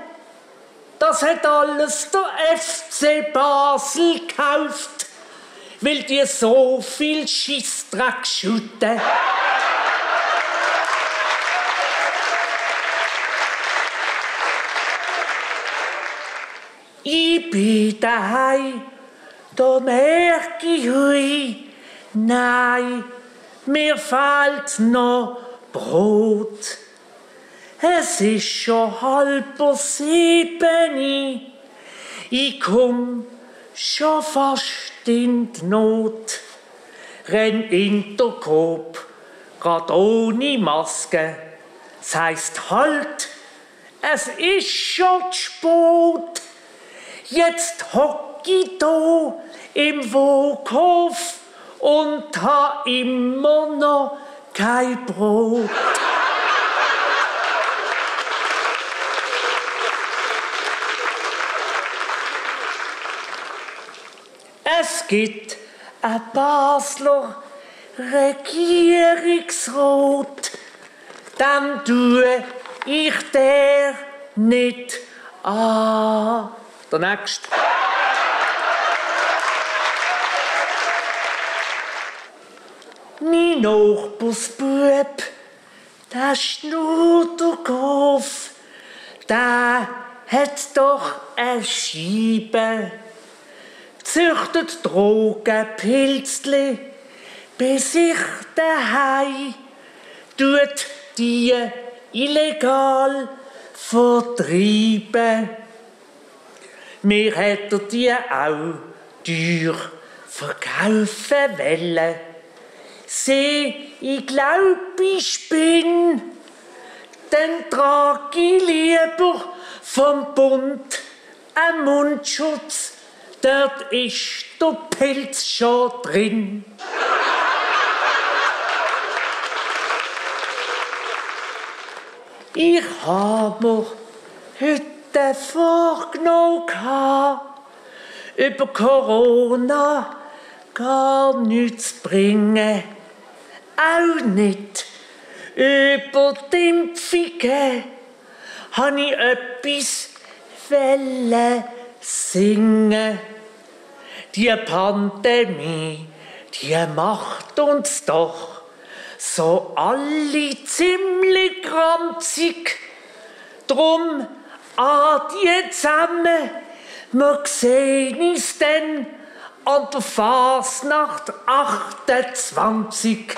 Das hat alles der FC Basel gekauft, weil die so viel Scheissdreck schütten. Ich bin daheim, da merke ich, hui, nein, mir fehlt noch Brot. Es ist schon 6:30, ich komm schon fast in die Not. Renn in der Coop, grad ohne Maske, das heisst halt, es ist schon zu spät. Jetzt hock ich da im Woghof und ha immer noch kein Brot. Es gibt ein Basler Regierungsrat, dem tue ich der nicht an. Der nächste. Mein Nachbarsbub, der Schnurderkopf, der hat doch eine Scheibe. Züchtet Drogenpilzli, bis ich daheim tut die illegal vertreiben. Mir hätte die auch teuer verkaufen wollen. Seh, ich glaub, ich bin, dann trag ich lieber vom Bund einen Mundschutz. Dort ist der Pilz schon drin. Ich hab mir heute vorgenommen, über Corona gar nichts bringen. Auch nicht über die Impfungen habe ich etwas singen. Die Pandemie, die macht uns doch so alle ziemlich ranzig. Drum die zusammen, wir sehen uns dann an der Fasnacht 28.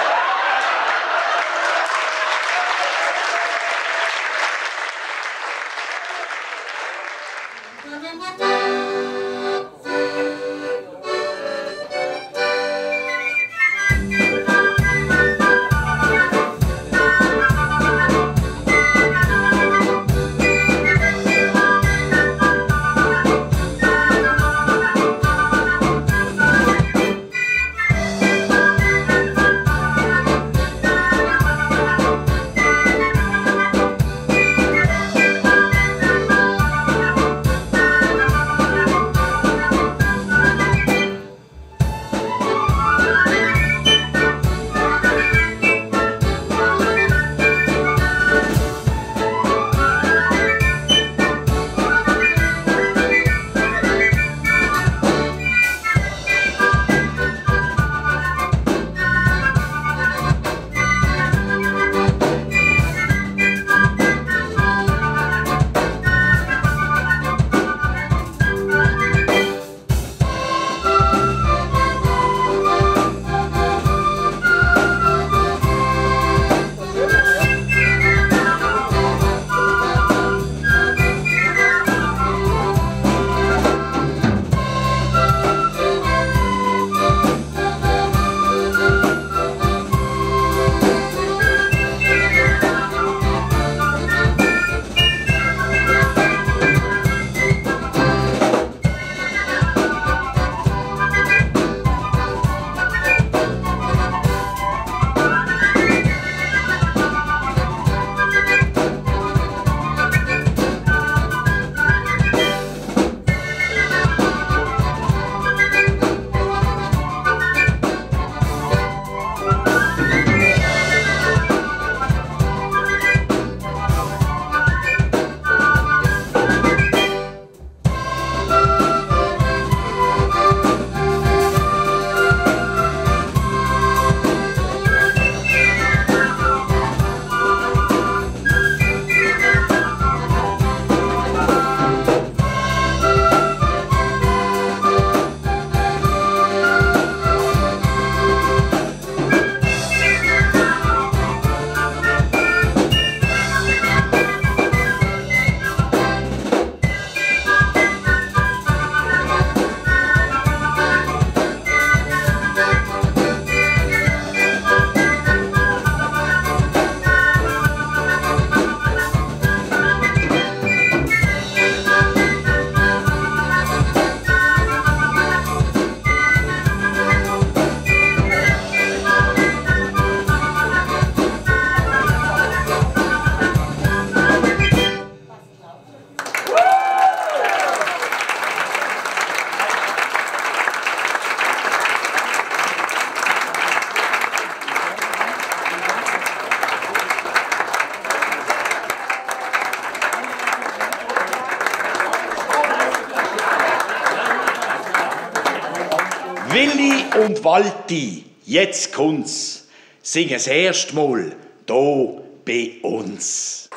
und Walti, jetzt kommt's. Sing es erst mal hier bei uns.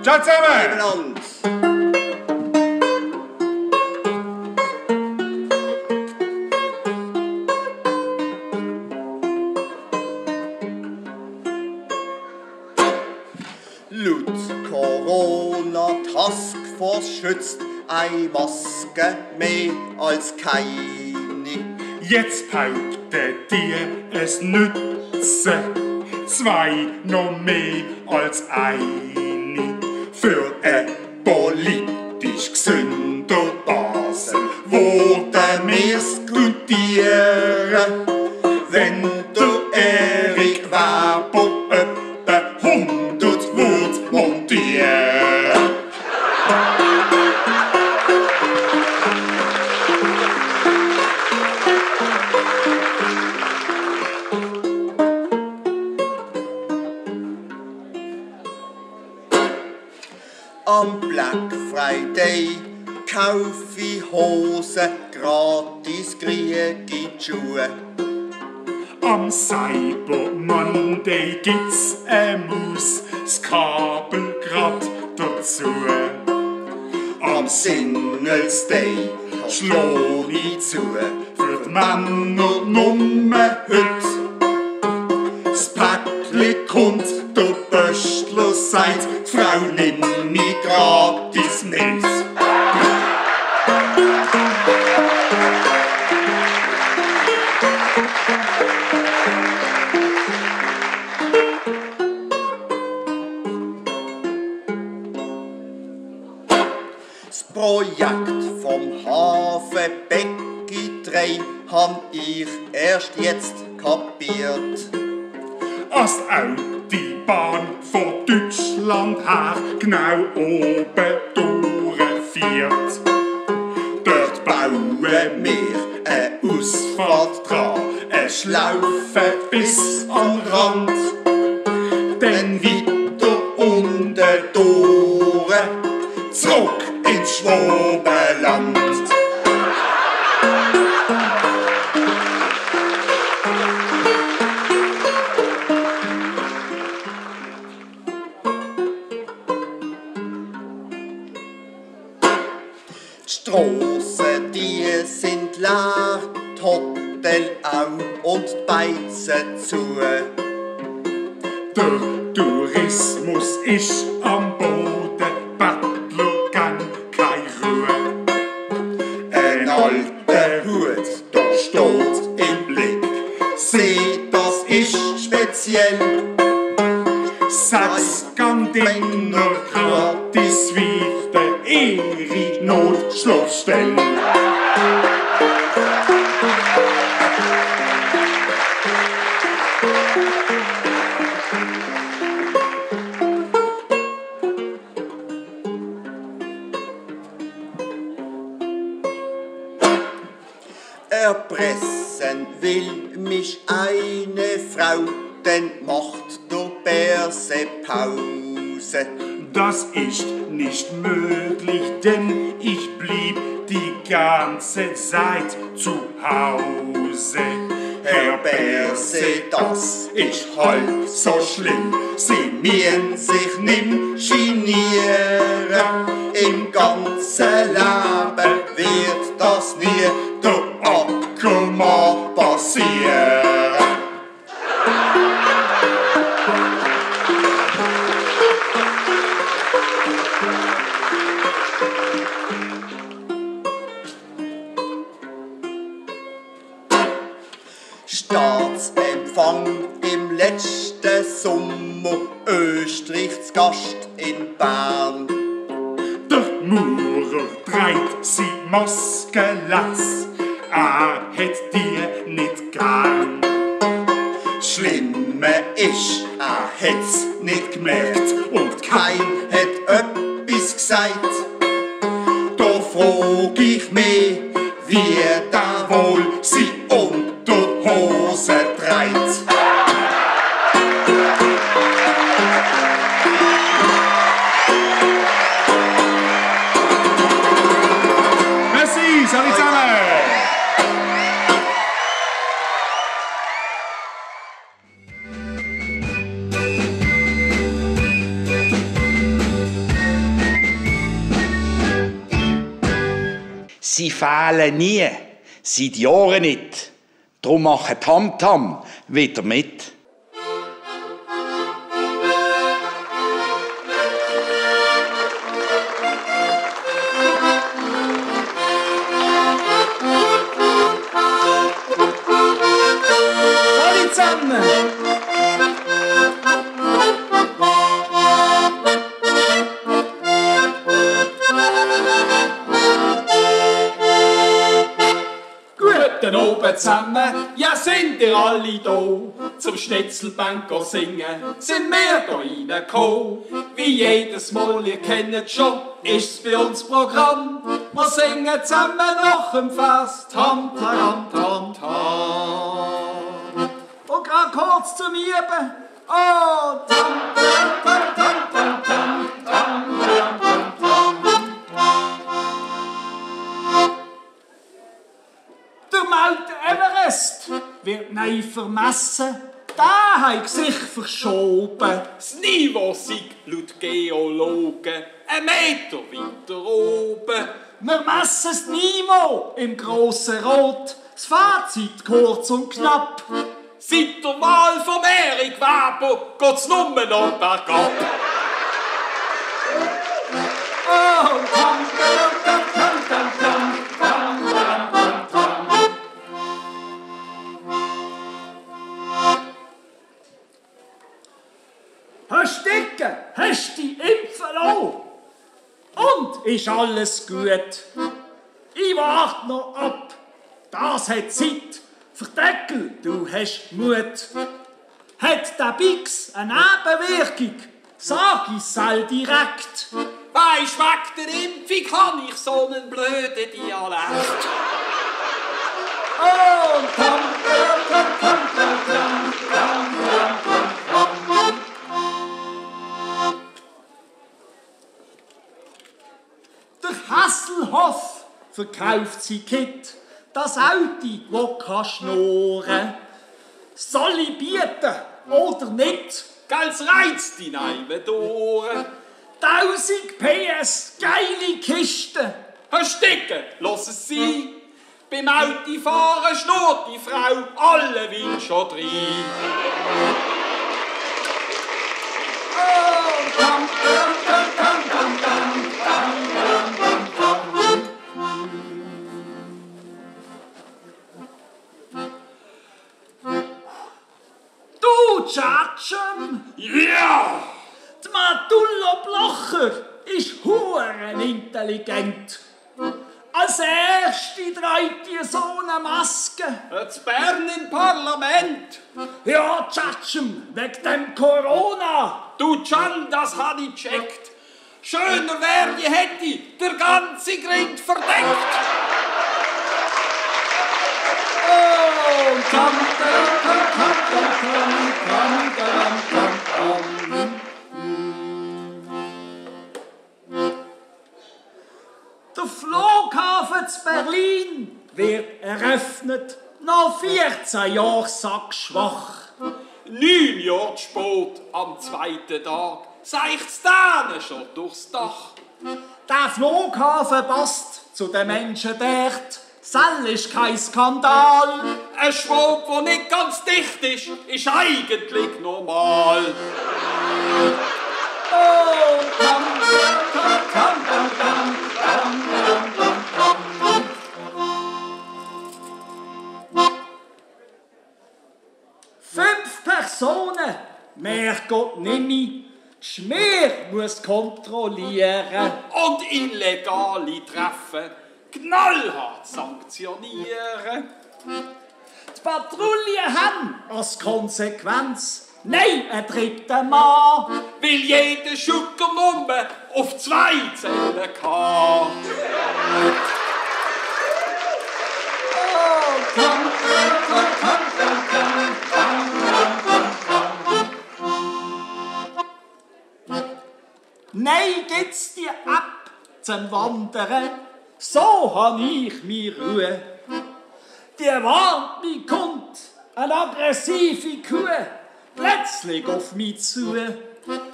Ciao zusammen! Laut Corona-Taskforce schützt eine Maske mehr als keine. Jetzt behaupten die, es nütze 2 noch mehr als eine. Für ein politisch gesünder Basel wollen wir diskutieren. Wenn der Erik Weber etwa 100 Wort montieren. Am Black Friday kaufe ich Hosen, gratis kriege ich Schuhe. Am Cyber Monday gibt's Maus, das Kabel grad dazu. Am Singles Day schlau ich zu, für die Männer Nummer heute. Das Päckli kommt, der Böstler sagt, die Frau nimm mich gratis mit. Das Projekt vom Hafenbecki 3 hab ich erst jetzt kapiert. Als die Bahn von Deutschland her genau oben durchfährt. Dort bauen wir eine Ausfahrt dran, eine Schlaufe bis am Rand. Dann weiter unten durch, zurück ins Schwabenland. Die Strassen, die sind leer, die Hotel auch und die Beizen zu. Der Tourismus ist am Boden, Bettler gern keine Ruhe. Ein alter Hut, da steht im Blick, seh, das ist speziell. 6 Gardiner gratis wie der Erik Notschlafstelle. Erpressen will mich eine Frau, denn macht der Bärse Pause. Das ist nicht möglich, denn ich blieb die ganze Zeit zu Hause. Herr Bärse, das ist halb so schlimm. Sie müssen sich nimm genieren. Im ganzen Leben wird das nie der Ackermann passieren. Staatsempfang im letzten Sommer, Österreich zu Gast in Bern. Der Maurer trägt sie Maskenlatz, hat die nicht gern. Schlimme ist, hat's nicht gemerkt und kein hat etwas gesagt. Da frag ich mich, wie da wohl sie Unterhose trägt. Sie fehlen nie, seit Jahren nicht. Darum machen Tamtam wieder mit. Hallo zusammen! Guten Abend zusammen, ja sind ihr alle da? Zum Schnitzelbank singen, sind wir da reingekommen. Wie jedes Mal, ihr kennt schon, ist's bei uns Programm. Wir singen zusammen nach dem Fest, tam, tam, tam, tam. Und grad kurz zum Üben, oh, tam, tam, tam, tam, tam, tam, tam, tam, tam, tam. Der Mount Everest wird neu vermessen. Der hat sich verschoben. Das Niveau sei laut Geologen 1 Meter weiter oben. Wir messen das Niveau im grossen Rot. Das Fazit kurz und knapp. Seit der Wahl von Erik Weber geht's nur noch bergab. Oh, tam, tam, tam, tam, tam, tam, tam, tam, tam. Hast du Dicke? Hast du die impfen lassen? Und ist alles gut? Ich warte noch ab. Das hat Zeit. Verdeckel, du hast Mut. Hat der Bix eine Nebenwirkung? Sag ich's all direkt. Weisst, wegen der Impfung hab ich so einen blöden Dialekt. Oh, tam, tam, tam, tam, tam, tam, tam, tam, tam. Der Hasselhoff verkauft sein Kit, das Auto, wo kann schnurren. Soll ich bieten oder nicht? Geil's reizt die Neibendoren. 1000 PS, geile Kiste. Hast du Dicke, lass es sein. Beim Autofahren schnurrt die Frau alle will schon rein. Oh, tam, tam, tam, tam, tam, tam, tam, tam, tam. Du, Tschatschem! Ja! Die Matullo Blocher ist hurenintelligent. Als erste trägt die so eine Maske. Das Bern im Parlament. Ja, Tschatschem, wegen dem Corona. Du, Can, das hab ich gecheckt. Schöner wäre, die hätte der ganze Grind verdeckt. Oh, tam, tam, tam, tam, tam, tam, tam, tam, tam. Der Flughafen zu Berlin wird eröffnet. Nach 14 Jahren sackschwach. 9 Jahre spät am 2. Tag seicht's denen schon durchs Dach. Der Flughafen passt zu den Menschen dort. Sell ist kein Skandal. Ein Schwab, der nicht ganz dicht ist eigentlich normal. Oh, tam, tam, tam, tam, tam, tam, tam, tam, tam. 5 Personen, mehr geht nimmer. Schmier muss kontrollieren. Und Illegale treffen. Knallhart sanktionieren. Die Patrouille haben als Konsequenz nein, ein dritter Mann, weil jeder Schuckernummer auf 2 zählen kann. Oh, tam, tam, tam, tam, tam, tam, tam, tam. Nein, gibt's die App zum Wandern. So han ich mi Ruhe. Die warnt mich kommt, eine aggressive Kuh, plötzlich auf mich zu.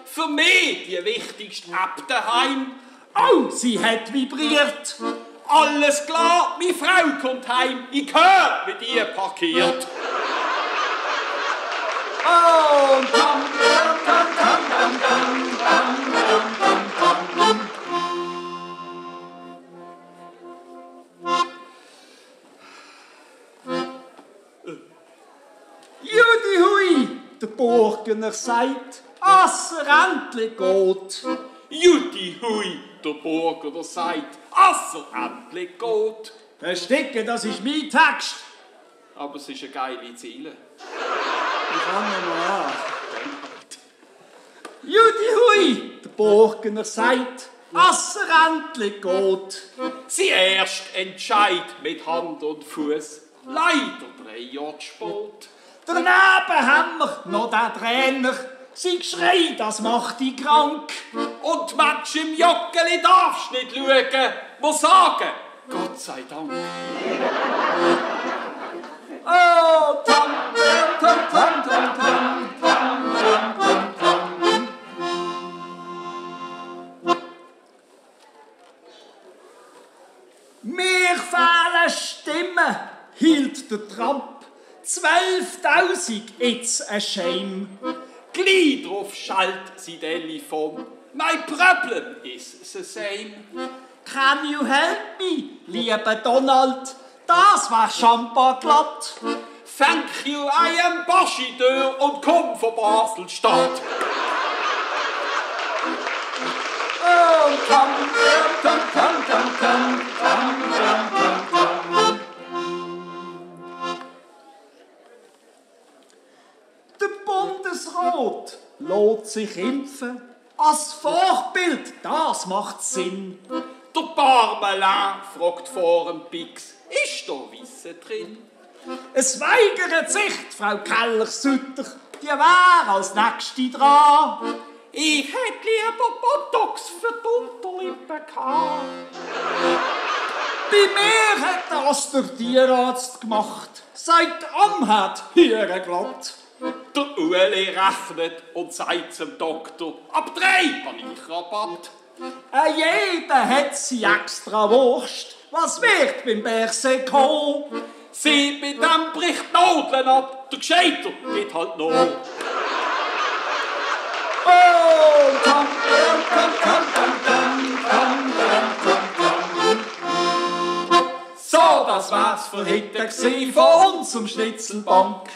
Für mich die wichtigste App daheim. Oh, sie hat vibriert. Alles klar, meine Frau kommt heim. Ich höre, wie die parkiert. Oh, tam, tam, tam, tam, tam, tam, tam, tam. Judi hui, der Burgener sagt, als endlich geht. Judi hui, der Burgener sagt, als endlich geht. Verstecken, das ist mein Text. Aber es ist eine geile Ziele. Ich kann nicht mehr an. Judi hui, der Burgener sagt, als endlich geht. Sie erst Entscheid mit Hand und Fuß. Leider 3 Jahre zu spät. Daneben haben wir noch den Trainer. Sein Geschrei, das macht dich krank. Und Match im Joggeli darfst nicht schauen. Muss sagen, Gott sei Dank. Oh, tam, tam, tam, tam, tam, tam, tam, tam, tam. Mir fehlen Stimmen, hielt der Trump. 12.000, it's a shame. Gleich drauf schallt sein Telefon. My problem is the same. Can you help me, lieber Donald? Das war Champa glatt. Thank you, I am Ambassadeur und komm von Basel-Stadt. Oh, tam, tam, tam, tam, tam, tam, tam, tam, tam. Der Bundesrat lässt sich impfen. Als Vorbild, das macht Sinn. Der Parmelin fragt vor dem Pix, ist da Wissen drin? Es weigert sich Frau Keller-Sutter, die wäre als Nächste dran. Ich hätte lieber Botox für die Unterlippe gehabt. Bei mir hat das der Tierarzt gemacht. Seit hat Hirn glatt. Der Ueli rechnet und sagt zum Doktor, ab 3 habe ich Rabatt. Jeder hat sie extra Wurst. Was wird beim Berse kommen? Sie mit dem bricht die Nadeln ab. Der Gescheiter geht halt noch. Oh, tam, tam, tam, tam, tam, tam, tam, tam. So, das war's für heute gewesen von unserem Schnitzelbank.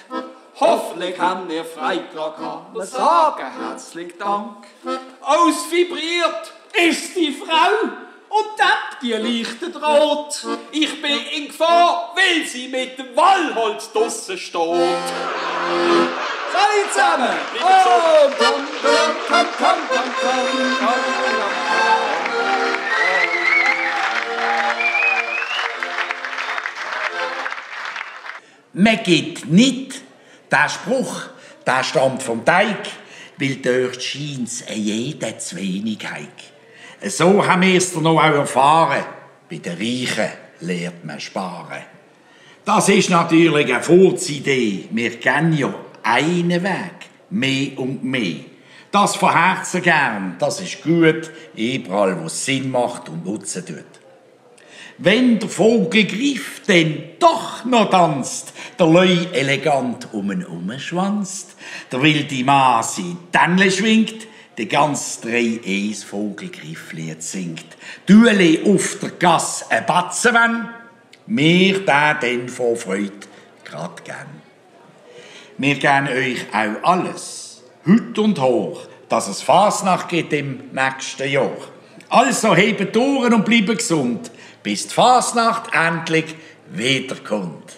Hoffentlich haben ihr Freitrag gehabt. Wir sagen herzlichen Dank. Ausvibriert ist die Frau und dann die Lichter rot. Ich bin in Gefahr, weil sie mit dem Wallholz draussen steht. Salut zusammen! Oh, tam, tam, tam, tam, tam, tam. Man gibt nicht. Der Spruch, der stammt vom Teig, weil dort scheint's jeder zu wenig hat. So haben wir es noch auch erfahren. Bei den Reichen lernt man sparen. Das ist natürlich eine Furzidee. Wir kennen ja einen Weg, mehr und mehr. Das von Herzen gern, das ist gut, überall wo es Sinn macht und Nutzen tut. Wenn der Vogelgriff denn doch noch tanzt, der Leu elegant umschwanzt, der wilde Maas in Tännle schwingt, die ganz 3 E's Vogelgrifflied singt, Duele auf der Gasse ein Batzen wenn, mir da denn vor Freude grad gern. Wir geben euch auch alles, Hüt und Hoch, dass es Fasnacht gibt im nächsten Jahr. Also hebt die Ohren und bleibt gesund, bis die Fasnacht endlich wiederkommt.